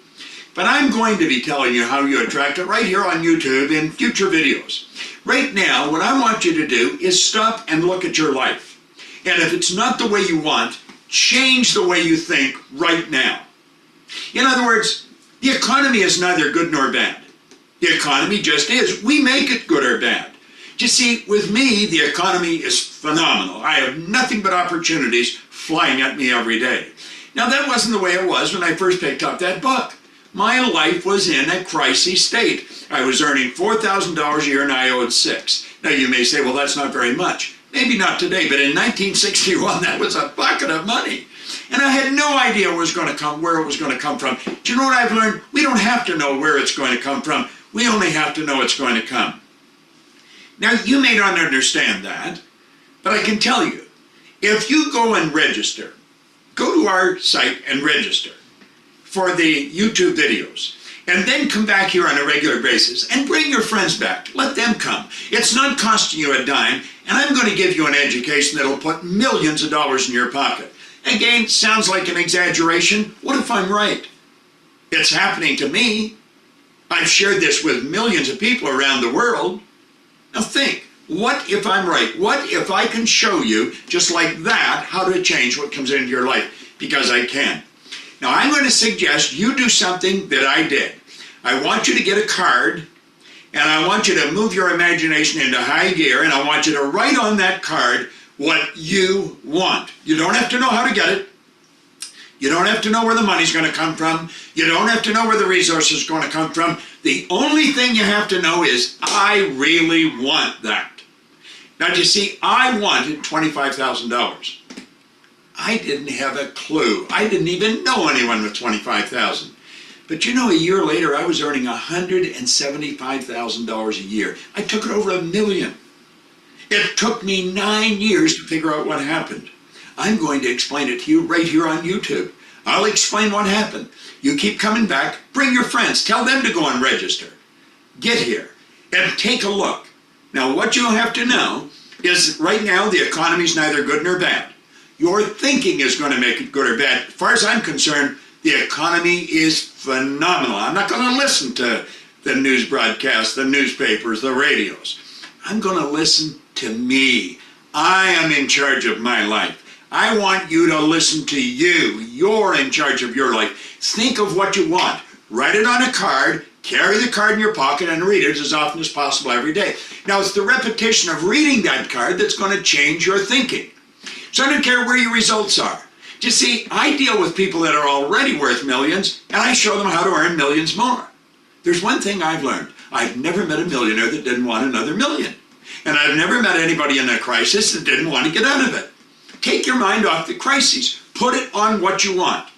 but I'm going to be telling you how you attract it right here on YouTube in future videos. Right now, what I want you to do is stop and look at your life. And if it's not the way you want, change the way you think right now. In other words, the economy is neither good nor bad. The economy just is. We make it good or bad. You see, with me, the economy is phenomenal. I have nothing but opportunities flying at me every day. Now, that wasn't the way it was when I first picked up that book. My life was in a crisis state. I was earning $4,000 a year and I owed $6,000. Now, you may say, well, that's not very much. Maybe not today, but in 1961, that was a bucket of money. And I had no idea where it was going to come from. Do you know what I've learned? We don't have to know where it's going to come from. We only have to know it's going to come. Now, you may not understand that, but I can tell you, if you go and register, go to our site and register for the YouTube videos, and then come back here on a regular basis and bring your friends back. Let them come. It's not costing you a dime, and I'm going to give you an education that'll put millions of dollars in your pocket. Again, sounds like an exaggeration. What if I'm right? It's happening to me. I've shared this with millions of people around the world. Now think, what if I'm right? What if I can show you, just like that, how to change what comes into your life? Because I can. Now I'm going to suggest you do something that I did. I want you to get a card, and I want you to move your imagination into high gear, and I want you to write on that card what you want. You don't have to know how to get it. You don't have to know where the money's going to come from. You don't have to know where the resources are going to come from. The only thing you have to know is, I really want that. Now, you see, I wanted $25,000. I didn't have a clue. I didn't even know anyone with $25,000. But you know, a year later, I was earning $175,000 a year. I took it over $1 million. It took me 9 years to figure out what happened. I'm going to explain it to you right here on YouTube. I'll explain what happened. You keep coming back, bring your friends, tell them to go and register. Get here and take a look. Now, what you have to know is right now the economy's neither good nor bad. Your thinking is going to make it good or bad. As far as I'm concerned, the economy is phenomenal. I'm not going to listen to the news broadcasts, the newspapers, the radios. I'm going to listen to me. I am in charge of my life. I want you to listen to you. You're in charge of your life. Think of what you want. Write it on a card, carry the card in your pocket, and read it as often as possible every day. Now, it's the repetition of reading that card that's going to change your thinking. So I don't care where your results are. You see, I deal with people that are already worth millions, and I show them how to earn millions more. There's one thing I've learned. I've never met a millionaire that didn't want another million. And I've never met anybody in a crisis that didn't want to get out of it. Take your mind off the crises. Put it on what you want.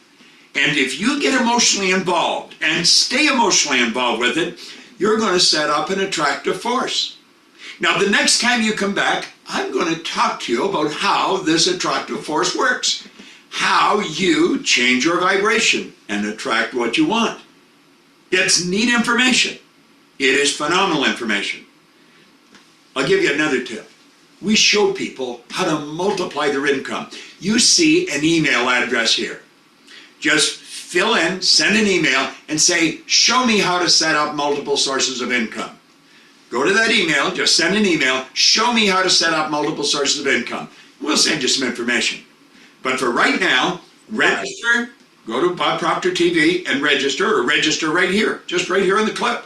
And if you get emotionally involved and stay emotionally involved with it, you're going to set up an attractive force. Now, the next time you come back, I'm going to talk to you about how this attractive force works. How you change your vibration and attract what you want. It's neat information. It is phenomenal information. I'll give you another tip. We show people how to multiply their income. You see an email address here. Just fill in, send an email, and say, show me how to set up multiple sources of income. Go to that email, just send an email, show me how to set up multiple sources of income. We'll send you some information. But for right now, register, go to Bob Proctor TV and register, or register right here, just right here on the clip.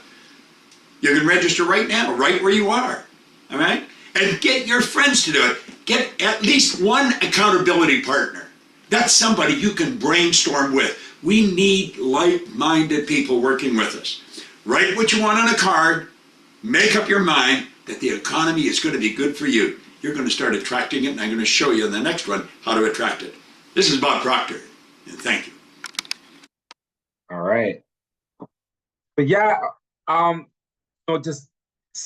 You can register right now, right where you are, all right? And get your friends to do it. Get at least one accountability partner. That's somebody you can brainstorm with. We need like-minded people working with us. Write what you want on a card, make up your mind that the economy is going to be good for you. You're going to start attracting it, and I'm going to show you in the next one how to attract it. This is Bob Proctor, and thank you. All right. But yeah, so just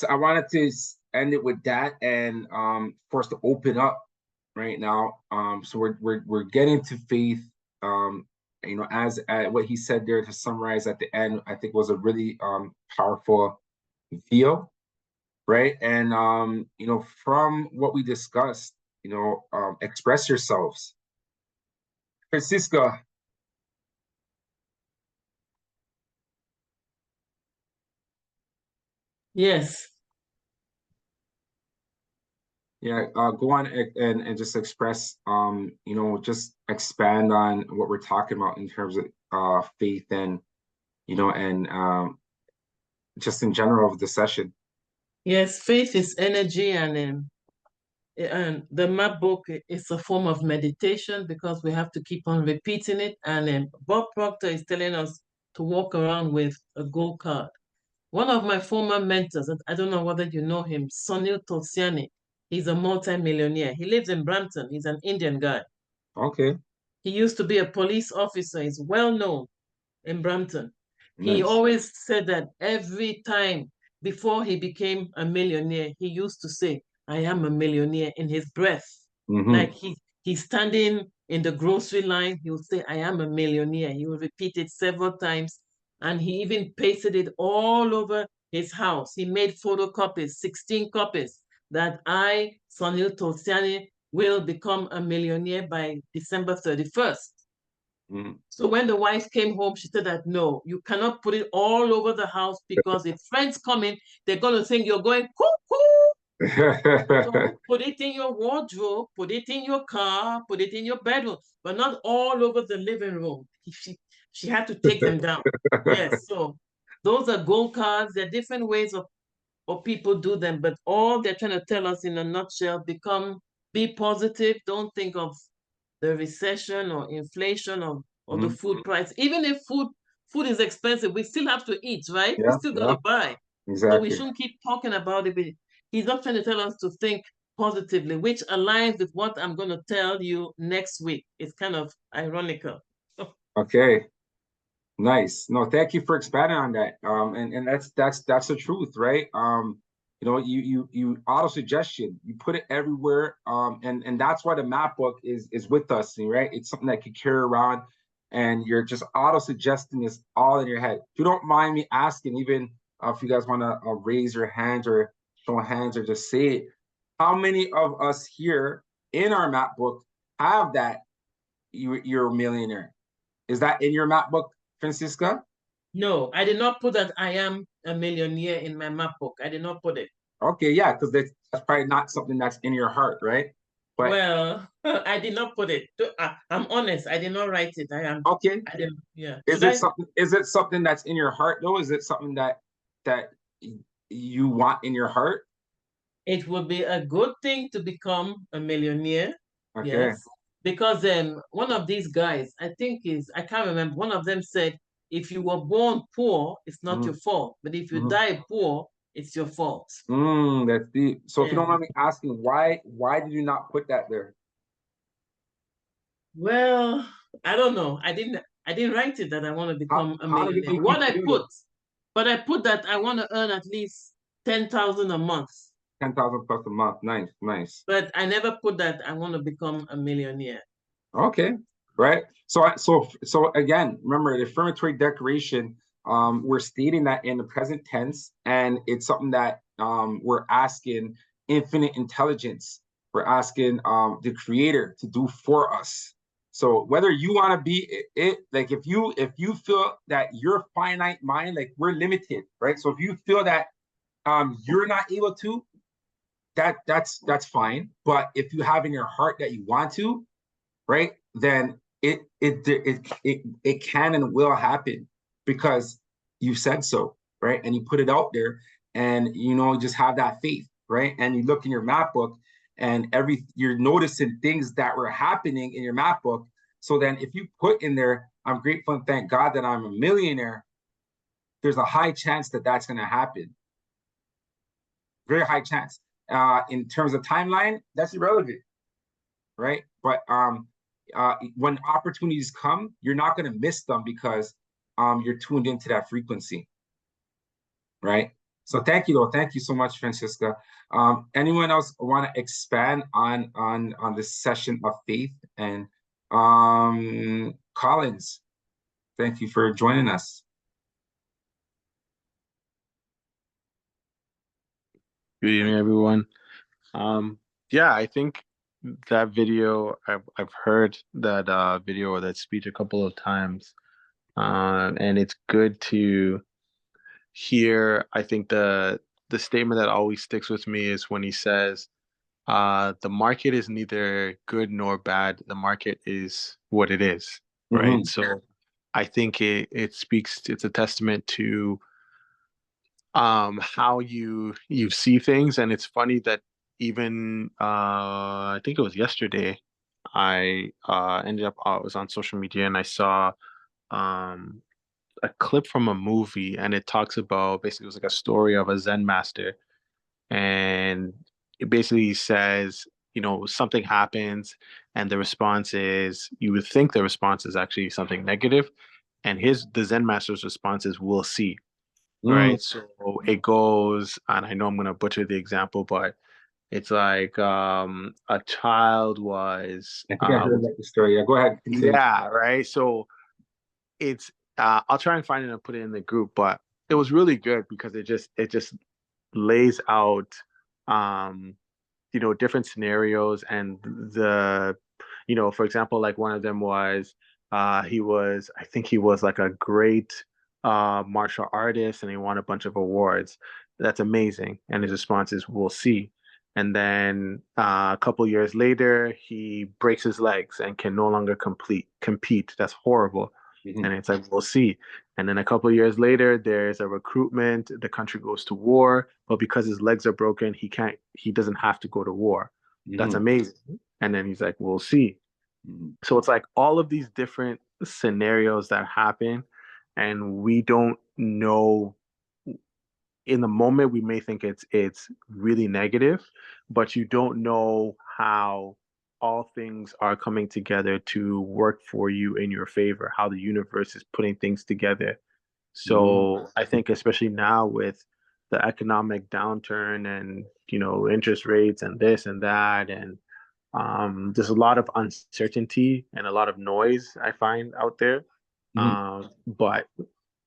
I wanted to end it with that, and for us to open up right now. So we're getting to faith. You know, as what he said there to summarize at the end, I think was a really powerful video. Right. And, you know, from what we discussed, you know, express yourselves. Francisco. Yes. Yeah, go on and just express, you know, just expand on what we're talking about in terms of faith and, you know, and just in general of the session. Yes, faith is energy, and the map book is a form of meditation because we have to keep on repeating it. And Bob Proctor is telling us to walk around with a goal card. One of my former mentors, I don't know whether you know him, Sunil Tulsiani, he's a multi-millionaire. He lives in Brampton. He's an Indian guy. Okay. He used to be a police officer. He's well known in Brampton. He Nice. always said that every time before he became a millionaire, he used to say, I am a millionaire in his breath. Mm-hmm. Like he's standing in the grocery line, he would say, I am a millionaire. He would repeat it several times And he even pasted it all over his house. He made photocopies, 16 copies, that I, Sunil Tolsiani, will become a millionaire by December 31st. So when the wife came home, she said that, no, you cannot put it all over the house because if friends come in, they're going to think you're going cuckoo. So put it in your wardrobe, put it in your car, put it in your bedroom, but not all over the living room. She had to take them down. Yes, so those are gold cards. There are different ways of people do them, but all they're trying to tell us in a nutshell, be positive. Don't think of the recession or inflation or the food price. Even if food is expensive, we still have to eat, right? We still got to buy. Exactly. So we shouldn't keep talking about it. He's not trying to tell us to think positively, which aligns with what I'm going to tell you next week. It's kind of ironical. Okay. Nice. No, thank you for expanding on that. And that's the truth, right? You know, you auto-suggestion, you put it everywhere. And that's why the map book is with us, right? It's something that you carry around and you're just auto-suggesting this all in your head. If you don't mind me asking, even if you guys want to raise your hands or show hands or just say it, how many of us here in our map book have that you're a millionaire? Is that in your map book, Francisca? No, I did not put that I am a millionaire in my map book. I did not put it. Okay, yeah, because that's probably not something that's in your heart, right? But well, I did not put it. I'm honest. I did not write it. I am okay. I didn't, yeah. Is it something that's in your heart though? Is it something that you want in your heart? It would be a good thing to become a millionaire. Okay. Yes. Because one of these guys, I can't remember, one of them said, if you were born poor, it's not your fault. But if you die poor, it's your fault. That's deep. So if you don't mind me asking, why did you not put that there? Well, I don't know. I didn't write it that I want to become a millionaire. But I put that I want to earn at least 10,000 a month. 10,000 plus a month. Nice, nice. But I never put that I want to become a millionaire. Okay, right. So again, remember the affirmatory declaration. We're stating that in the present tense, and it's something that we're asking infinite intelligence. We're asking the Creator to do for us. So whether you want to be it, like if you feel that your finite mind, like we're limited, right? So if you feel that you're not able to, that's fine. But if you have in your heart that you want to, right, then it can and will happen because you said so, right? And you put it out there, and just have that faith, right? And you look in your map book, and you're noticing things that were happening in your map book. So then if you put in there, I'm grateful and thank God that I'm a millionaire, there's a high chance that that's going to happen. Very high chance. In terms of timeline, that's irrelevant, right? But when opportunities come, you're not going to miss them because you're tuned into that frequency, right? So thank you, though. Thank you so much, Francisca. Anyone else want to expand on this session of faith? And Collins, thank you for joining us. Good evening, everyone. Yeah, I think that video, I've heard that video or that speech a couple of times, and it's good to hear. I think the statement that always sticks with me is when he says, "The market is neither good nor bad. The market is what it is." Right. So I think it speaks. It's a testament to how you see things. And it's funny that even I think it was yesterday, I ended up I was on social media and I saw a clip from a movie, and it talks about, basically it was like a story of a Zen master, and it basically says, something happens and the response is, you would think the response is actually something negative, and the Zen master's response is, "We'll see." Right. So it goes, and I know I'm going to butcher the example, but it's like a child was. I think I heard that story. Yeah, go ahead. Continue. Yeah. Right. So it's I'll try and find it and put it in the group, but it was really good because it just lays out different scenarios and for example, like one of them was I think he was like a great martial artist and he won a bunch of awards. That's amazing. And his response is, we'll see. And then a couple years later, he breaks his legs and can no longer compete. That's horrible. Mhm. And it's like, we'll see. And then a couple years later, there's a recruitment. The country goes to war, but because his legs are broken, he doesn't have to go to war. That's Mhm. amazing. And then he's like, we'll see. Mhm. So it's like all of these different scenarios that happen, and we don't know in the moment. We may think it's really negative, but you don't know how all things are coming together to work for you in your favor, how the universe is putting things together. So I think especially now with the economic downturn and interest rates and this and that, and there's a lot of uncertainty and a lot of noise I find out there. Mhm. But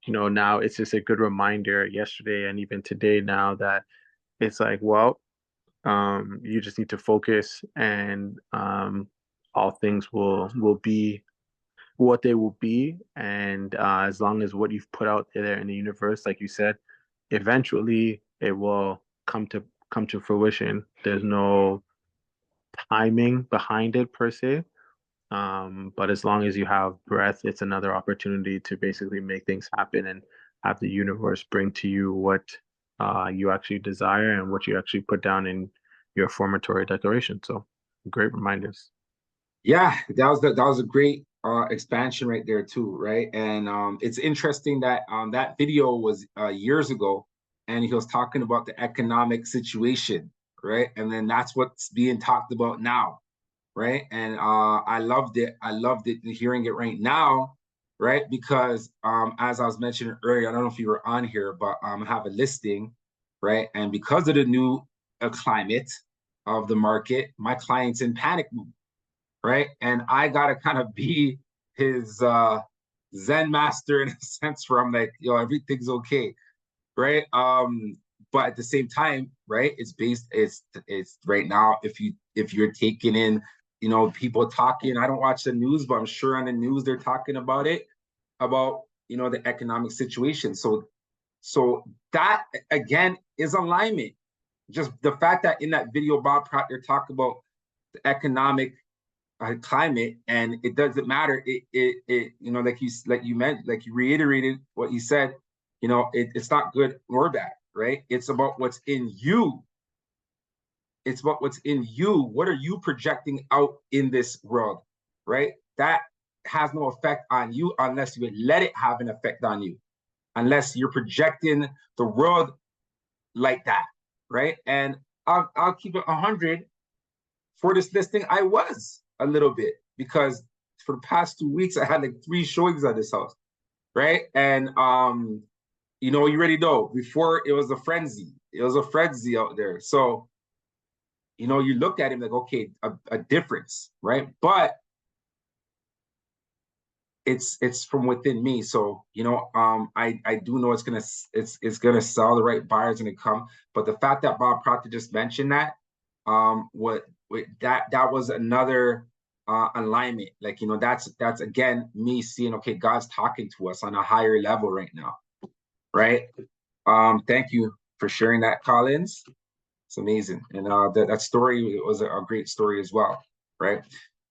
now it's just a good reminder yesterday and even today now that it's like, well, you just need to focus, and all things will be what they will be. And as long as what you've put out there in the universe, like you said, eventually it will come to fruition. There's no timing behind it per se. But as long as you have breath, it's another opportunity to basically make things happen and have the universe bring to you what you actually desire and what you actually put down in your formatory declaration. So great reminders. Yeah, that was a great expansion right there too, right? And it's interesting that that video was years ago, and he was talking about the economic situation, right? And then that's what's being talked about now, right? And I loved it. I loved it hearing it right now, right? Because as I was mentioning earlier, I don't know if you were on here, but I have a listing, right? And because of the new climate of the market, my client's in panic mode, right? And I gotta kind of be his Zen master in a sense where I'm like, everything's okay, right? But at the same time, right, it's right now, if you're taking in, people talking, I don't watch the news, but I'm sure on the news they're talking about it, about the economic situation. So that again is alignment. Just the fact that in that video Bob Proctor talked about the economic climate, and it doesn't matter, like you reiterated what you said, it's not good nor bad, right? It's about what's in you. It's about what's in you. What are you projecting out in this world, right? That has no effect on you unless you let it have an effect on you, unless you're projecting the world like that, right? And I'll keep it 100. For this listing, I was a little bit, because for the past 2 weeks I had like 3 showings at this house, right? And you already know, before it was a frenzy. It was a frenzy out there. So you look at him like, okay, a difference, right? But it's from within me. So I do know it's gonna sell. The right buyers gonna come. But the fact that Bob Proctor just mentioned that, that was another alignment. Like, that's again me seeing, okay, God's talking to us on a higher level right now, right? Thank you for sharing that, Collins. It's amazing. And that story was a great story as well, right?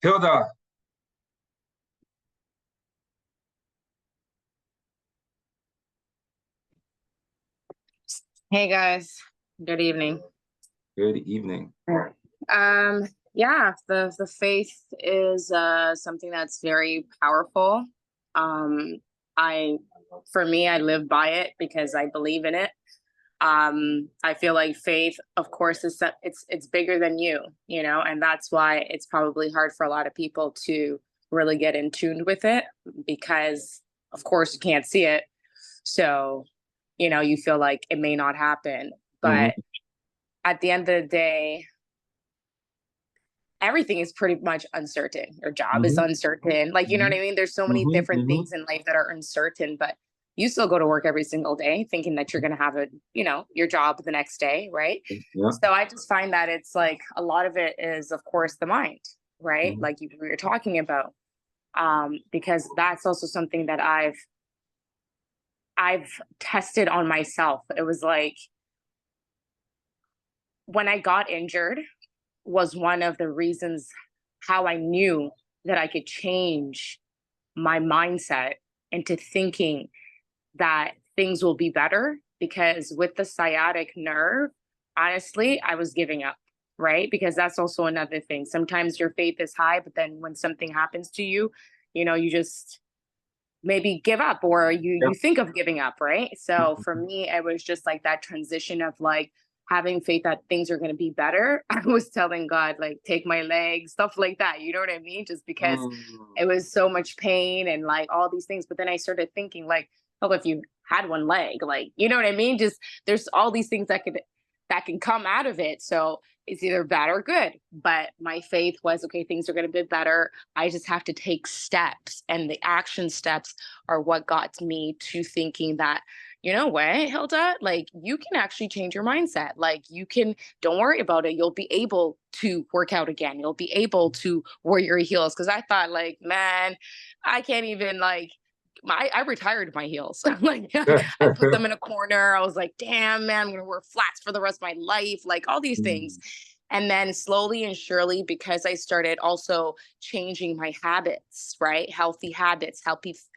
Hilda. Hey guys, good evening. Good evening. Yeah, the faith is something that's very powerful. For me, I live by it because I believe in it. I feel like faith, of course, it's bigger than you, and that's why it's probably hard for a lot of people to really get in tune with it, because of course you can't see it. So you feel like it may not happen. But at the end of the day, everything is pretty much uncertain. Your job is uncertain. Like, you know what I mean? There's so many different things in life that are uncertain, but you still go to work every single day thinking that you're going to have a, you know, your job the next day. Right. Yeah. So I just find that it's like a lot of it is, of course, the mind, right? Like we were talking about, because that's also something that I've tested on myself. It was like when I got injured was one of the reasons how I knew that I could change my mindset into thinking that things will be better, because with the sciatic nerve, honestly, I was giving up, right? Because that's also another thing. Sometimes your faith is high, but then when something happens to you, you know, you just maybe give up, or you think of giving up, right? So for me, it was just like that transition of like having faith that things are going to be better. I was telling God, like, take my legs, stuff like that. You know what I mean? Just because it was so much pain and like all these things. But then I started thinking like, oh, if you had one leg, like, you know what I mean? Just there's all these things that can come out of it. So it's either bad or good. But my faith was, okay, things are going to be better. I just have to take steps. And the action steps are what got me to thinking that, you know what, Hilda, like you can actually change your mindset. Like you can, don't worry about it. You'll be able to work out again. You'll be able to wear your heels. Cause I thought like, man, I can't even like, I retired my heels. Like I put them in a corner. I was like, damn, man, I'm going to wear flats for the rest of my life. Like all these things. And then slowly and surely, because I started also changing my habits, right? Healthy habits,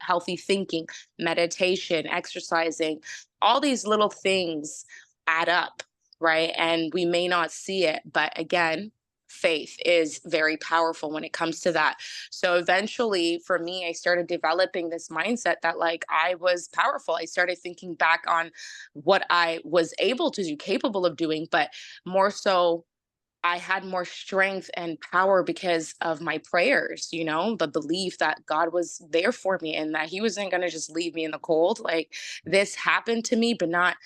healthy thinking, meditation, exercising, all these little things add up, right? And we may not see it, but again, faith is very powerful when it comes to that. So eventually for me, I started developing this mindset that like I was powerful. I started thinking back on what I was able to do, capable of doing, but more so I had more strength and power because of my prayers, you know, the belief that God was there for me and that he wasn't going to just leave me in the cold. Like this happened to me, but not,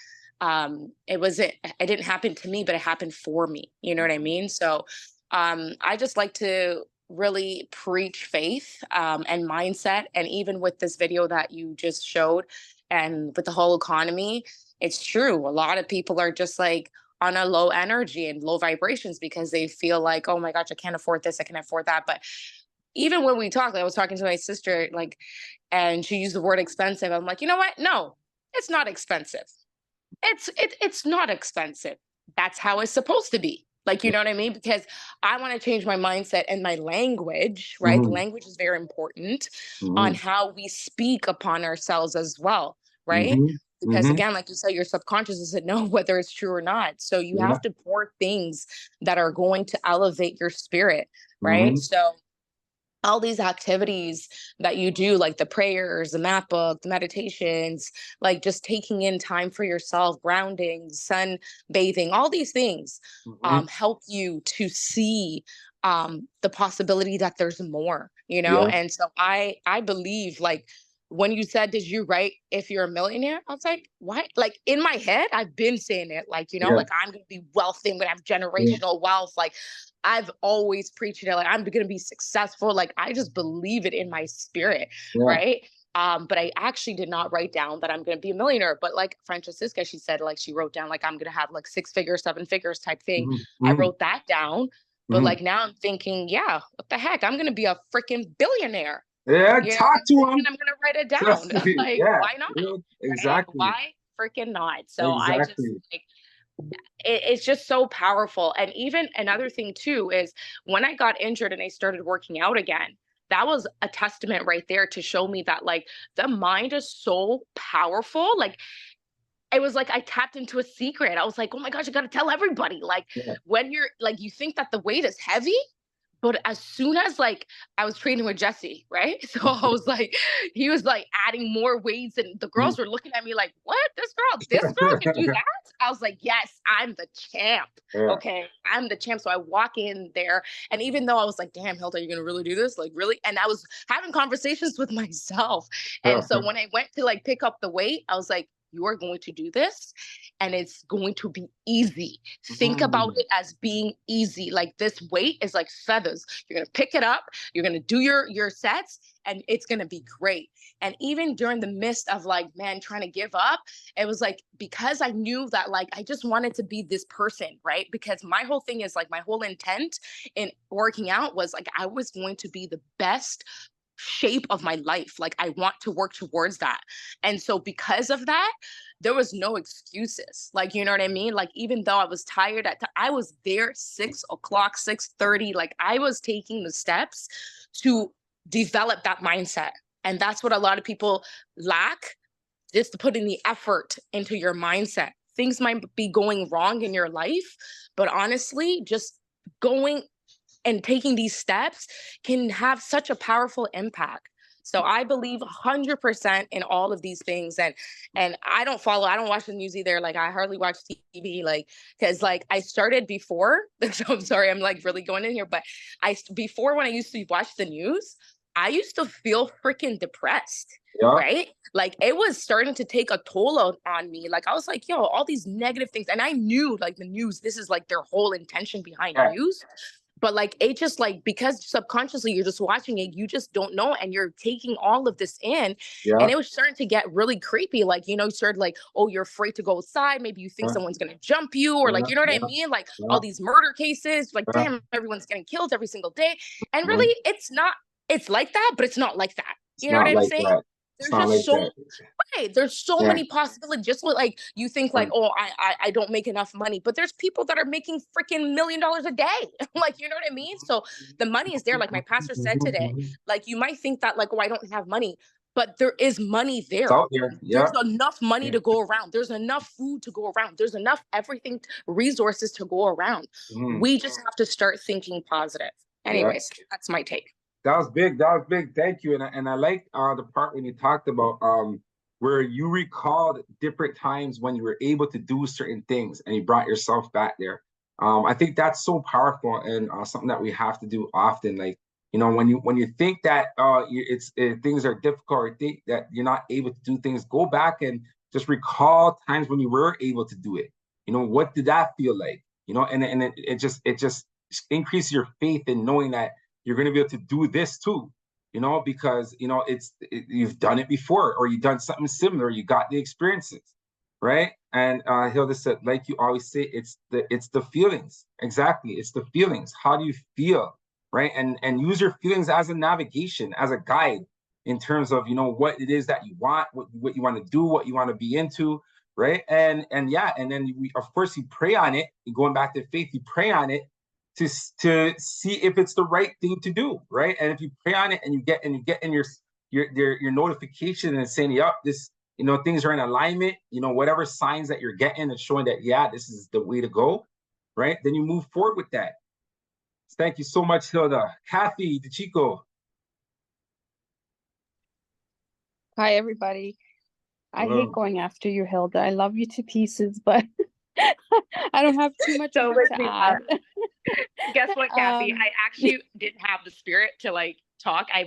it didn't happen to me, but it happened for me. You know what I mean? So, I just like to really preach faith, and mindset. And even with this video that you just showed and with the whole economy, it's true. A lot of people are just like, on a low energy and low vibrations because they feel like, oh my gosh, I can't afford this, I can't afford that. But even when we talk, like I was talking to my sister, like, and she used the word expensive. I'm like, you know what? No, it's not expensive. It's not expensive. That's how it's supposed to be. Like, you know what I mean? Because I want to change my mindset and my language, right? The language is very important on how we speak upon ourselves as well, right? Because again, like you said, your subconscious doesn't know whether it's true or not. So you have to pour things that are going to elevate your spirit, right? So all these activities that you do, like the prayers, the map book, the meditations, like just taking in time for yourself, grounding, sun bathing, all these things help you to see the possibility that there's more, you know? And so I believe like, when you said, did you write if you're a millionaire? I was like, what? Like in my head, I've been saying it, like, you know, like I'm going to be wealthy, I'm going to have generational wealth. Like I've always preached it, like I'm going to be successful. Like I just believe it in my spirit. Right. But I actually did not write down that I'm going to be a millionaire. But like Francesca, she said, like she wrote down, like, I'm going to have like 6 figures, 7 figures type thing. I wrote that down. But like now I'm thinking, yeah, what the heck? I'm going to be a freaking billionaire. Yeah, You know talk to him. And I'm gonna write it down. Like, why not? Exactly. Right? Why freaking not? So I just Exactly. like it's just so powerful. And even another thing too is when I got injured and I started working out again, that was a testament right there to show me that like the mind is so powerful. Like it was like I tapped into a secret. I was like, oh my gosh, I gotta tell everybody. Like when you're like you think that the weight is heavy. But as soon as like I was training with Jesse, right? So I was like, he was like adding more weights, and the girls were looking at me like, "What? This girl can do that?" I was like, "Yes, I'm the champ. Okay, I'm the champ." So I walk in there, and even though I was like, "Damn, Hilda, you gonna really do this? Like, really?" And I was having conversations with myself. And so when I went to like pick up the weight, I was like, you are going to do this and it's going to be easy. Think about it as being easy. Like this weight is like feathers. You're going to pick it up. You're going to do your sets and it's going to be great. And even during the midst of like, man, trying to give up, it was like, because I knew that like, I just wanted to be this person, right? Because my whole thing is like, my whole intent in working out was like, I was going to be the best shape of my life. Like I want to work towards that. And so because of that, there was no excuses. Like, you know what I mean? Like, even though I was tired I was there 6 o'clock, 6:30. Like I was taking the steps to develop that mindset. And that's what a lot of people lack, just to put in the effort into your mindset. Things might be going wrong in your life, but honestly, just going and taking these steps can have such a powerful impact. So I believe 100% in all of these things. And I don't watch the news either. Like I hardly watch TV, like, cause like I started before, so I'm sorry, I'm like really going in here, but before when I used to watch the news, I used to feel freaking depressed, right? Like it was starting to take a toll on me. Like I was like, yo, all these negative things. And I knew like the news, this is like their whole intention behind news. But like, it just like, because subconsciously you're just watching it, you just don't know. And you're taking all of this in. And it was starting to get really creepy. Like, you know, you started like, oh, you're afraid to go outside. Maybe you think someone's going to jump you or like, you know what I mean? Like all these murder cases, like, damn, everyone's getting killed every single day. And really, it's not, it's like that, but it's not like that. You know what I'm saying? There's just so there's so many possibilities. Just like you think like, oh, I don't make enough money, but there's people that are making freaking $1 million a day. Like, you know what I mean? So the money is there. Like my pastor said today, like you might think that like, oh, I don't have money, but there is money there. It's out there. There's enough money to go around. There's enough food to go around. There's enough everything, resources to go around. We just have to start thinking positive. Anyways, that's my take. That was big. That was big. Thank you. And I like the part when you talked about where you recalled different times when you were able to do certain things and you brought yourself back there. I think that's so powerful and something that we have to do often. Like, you know, when you think that things are difficult or think that you're not able to do things, go back and just recall times when you were able to do it. You know, what did that feel like? You know, and it just increases your faith in knowing that you're going to be able to do this too, you know, because, you know, you've done it before or you've done something similar. You got the experiences, right? And Hilda said, like you always say, it's the feelings. Exactly. It's the feelings. How do you feel, right? And use your feelings as a navigation, as a guide in terms of, you know, what it is that you want, what you want to do, what you want to be into, right? And then of course you pray on it. Going back to faith, you pray on it to see if it's the right thing to do, right? And if you pray on it and you get in your notification and saying, yep, this, you know, things are in alignment, you know, whatever signs that you're getting and showing that, yeah, this is the way to go, right? Then you move forward with that. Thank you so much, Hilda. Kathy DeChico. Hi, everybody. Hello. I hate going after you, Hilda. I love you to pieces, but I don't have too much So to add. Guess what, Kathy? I actually didn't have the spirit to like talk. I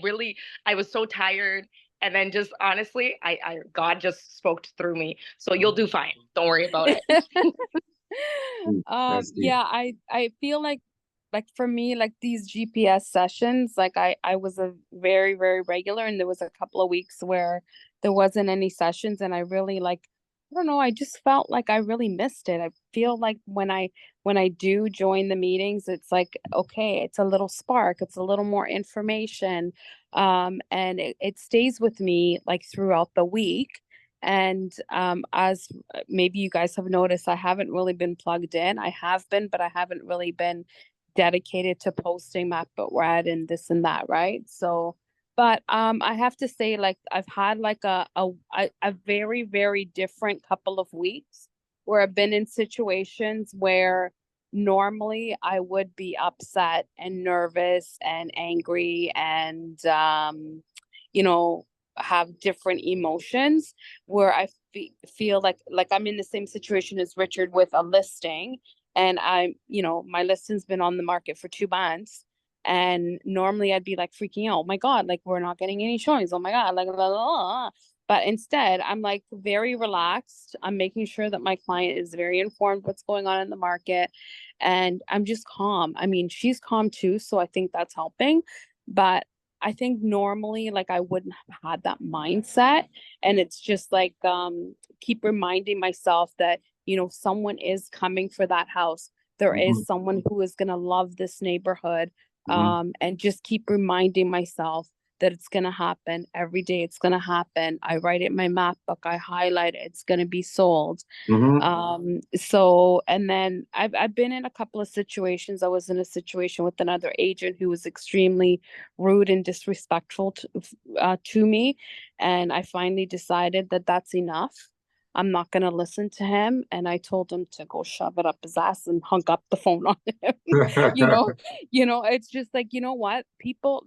was so tired. And then just honestly, God just spoke through me. So you'll do fine. Don't worry about it. Yeah, I feel like for me, like these GPS sessions, like I was a very, very regular, and there was a couple of weeks where there wasn't any sessions, and I really like, I don't know, I just felt like I really missed it. I feel like when I do join the meetings, it's like, okay, it's a little spark, it's a little more information, and it stays with me like throughout the week. And as maybe you guys have noticed, I haven't really been plugged in. I have been, but I haven't really been dedicated to posting MapBookRed and this and that, right? So, but I have to say, like, I've had like a very, very different couple of weeks where I've been in situations where normally I would be upset and nervous and angry and you know, have different emotions, where I feel like I'm in the same situation as Richard with a listing, and I'm, you know, my listing's been on the market for 2 months, and normally I'd be like freaking out, oh my God, like we're not getting any showings, oh my God, like blah, blah, blah. But instead, I'm like very relaxed. I'm making sure that my client is very informed what's going on in the market. And I'm just calm. I mean, she's calm too. So I think that's helping. But I think normally, like, I wouldn't have had that mindset. And it's just like, keep reminding myself that, you know, someone is coming for that house. There is someone who is going to love this neighborhood. And just keep reminding myself that it's going to happen every day. It's going to happen. I write it in my map book. I highlight it. It's going to be sold. So, and then I've been in a couple of situations. I was in a situation with another agent who was extremely rude and disrespectful to me. And I finally decided that that's enough. I'm not going to listen to him. And I told him to go shove it up his ass and hung up the phone on him. It's just like, you know what? People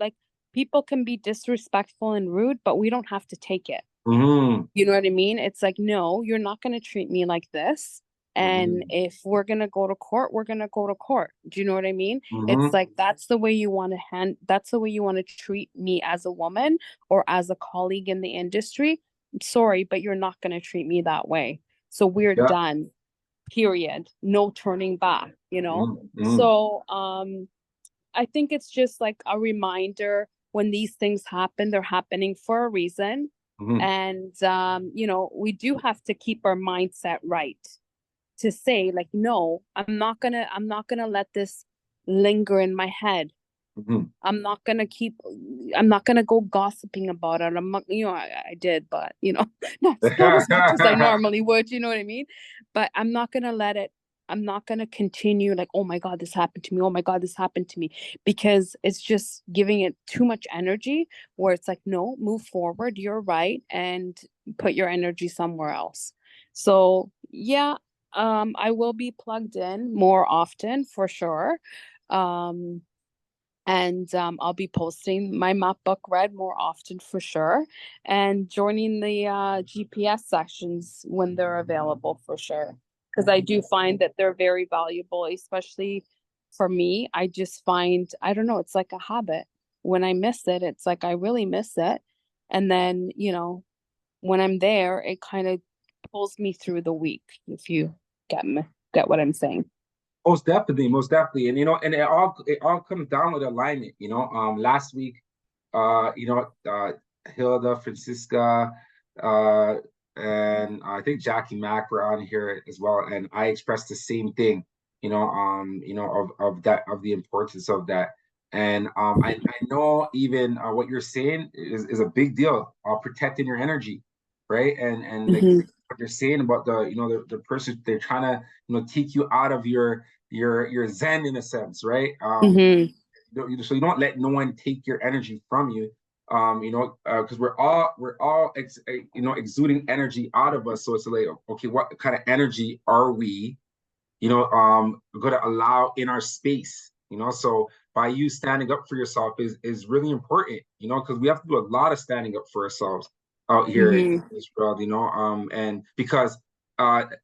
can be disrespectful and rude, but we don't have to take it. You know what I mean? It's like, no, you're not going to treat me like this. And if we're going to go to court, we're going to go to court. Do you know what I mean? It's like, that's the way you want to that's the way you want to treat me as a woman or as a colleague in the industry. Sorry, but you're not going to treat me that way. So we're done, period. No turning back, So, I think it's just like a reminder when these things happen, they're happening for a reason. And, we do have to keep our mindset right to say like, no, I'm not gonna let this linger in my head. I'm not gonna go gossiping about it. I'm not, I did, but not as much as I normally would, you know what I mean? But I'm not gonna continue like, oh my God, this happened to me. Oh my God, this happened to me. Because it's just giving it too much energy where it's like, no, move forward. You're right. And put your energy somewhere else. So yeah, I will be plugged in more often for sure. And I'll be posting my map book read more often for sure, and joining the GPS sessions when they're available for sure. Because I do find that they're very valuable, especially for me. I just find, I don't know, it's like a habit. When I miss it, it's like I really miss it. And then, when I'm there, it kind of pulls me through the week, if you get what I'm saying. Most definitely. And and it all comes down with alignment, last week, Hilda, Francisca, and I think Jackie Mack were on here as well. And I expressed the same thing, of the importance of that. And I know even what you're saying is a big deal, protecting your energy, right? And like what you're saying about the person, they're trying to take you out of your zen in a sense, right? So you don't let no one take your energy from you, because we're all exuding energy out of us. So it's like, okay, what kind of energy are we going to allow in our space? So by you standing up for yourself is really important, because we have to do a lot of standing up for ourselves out here in this world, and because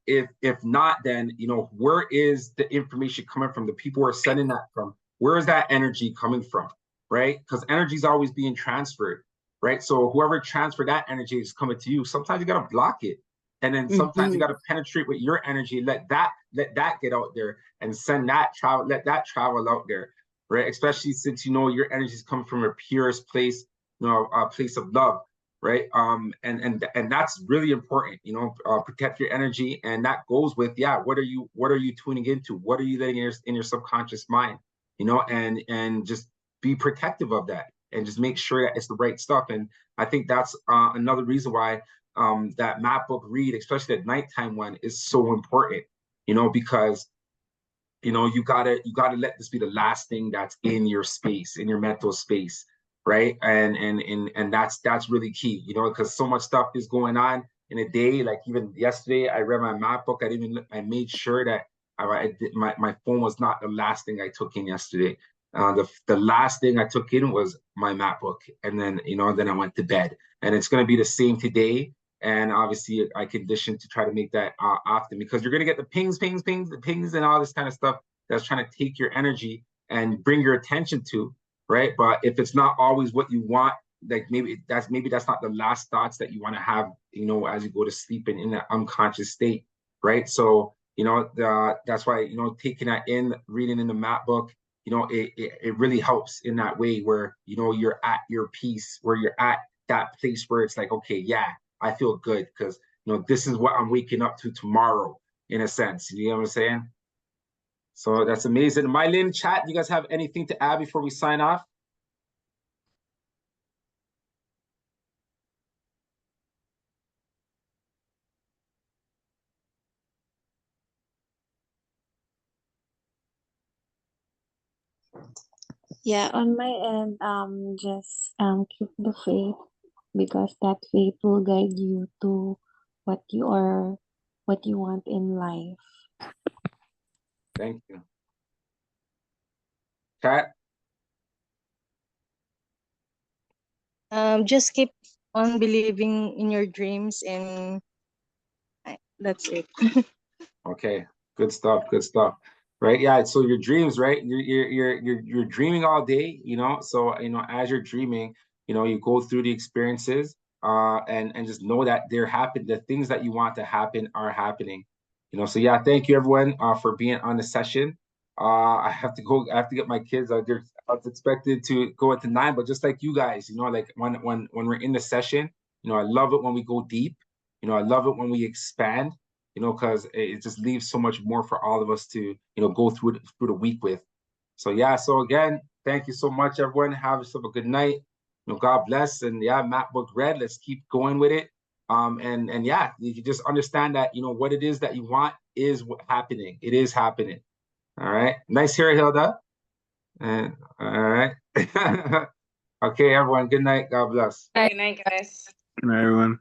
if not, then where is the information coming from? The people who are sending that from, where is that energy coming from, right? Because energy is always being transferred, right? So whoever transferred that energy is coming to you. Sometimes you got to block it, and then sometimes you got to penetrate with your energy, let that get out there, and let that travel out there, right? Especially since your energy is coming from a purest place, a place of love. Right. And that's really important, protect your energy. And that goes with, what are you tuning into? What are you letting in your subconscious mind? And just be protective of that, and just make sure that it's the right stuff. And I think that's another reason why that map book read, especially that nighttime one, is so important, because you gotta let this be the last thing that's in your space, in your mental space. Right. And that's really key, because so much stuff is going on in a day. Like even yesterday, I read my map book. I made sure that my phone was not the last thing I took in yesterday. The last thing I took in was my map book. And then, then I went to bed, and it's going to be the same today. And obviously I condition to try to make that often, because you're going to get the pings, the pings and all this kind of stuff that's trying to take your energy and bring your attention to. Right. But if it's not always what you want like maybe that's not the last thoughts that you want to have, you know, as you go to sleep and in that unconscious state, right? So, you know, that's why, you know, taking that in, reading in the map book, you know, it really helps in that way where, you know, you're at your peace, where you're at that place where it's like, okay, yeah, I feel good because, you know, this is what I'm waking up to tomorrow, in a sense. You know what I'm saying? So that's amazing. Mylin, chat, you guys have anything to add before we sign off? Yeah, on my end, just keep the faith because that faith will guide you to what you are, what you want in life. Thank you. Chat? Just keep on believing in your dreams, and that's it. Okay, good stuff, good stuff. Right, yeah, so your dreams, right? You're dreaming all day, you know. So, you know, as you're dreaming, you know, you go through the experiences, and just know that they're happening. The things that you want to happen are happening. You know, so yeah, thank you everyone for being on the session. I have to go, I have to get my kids. I was expected to go at 9, but just like you guys, you know, like when we're in the session, you know, I love it when we go deep. You know, I love it when we expand, you know, because it just leaves so much more for all of us to, you know, go through the week with. So yeah, so again, thank you so much, everyone. Have yourself a good night. You know, God bless. And yeah, map book read. Let's keep going with it. And yeah, you just understand that, you know, what it is that you want is what happening. It is happening. All right. Nice here, Hilda. And all right. Okay, everyone. Good night. God bless. Good night, guys. Good night, everyone.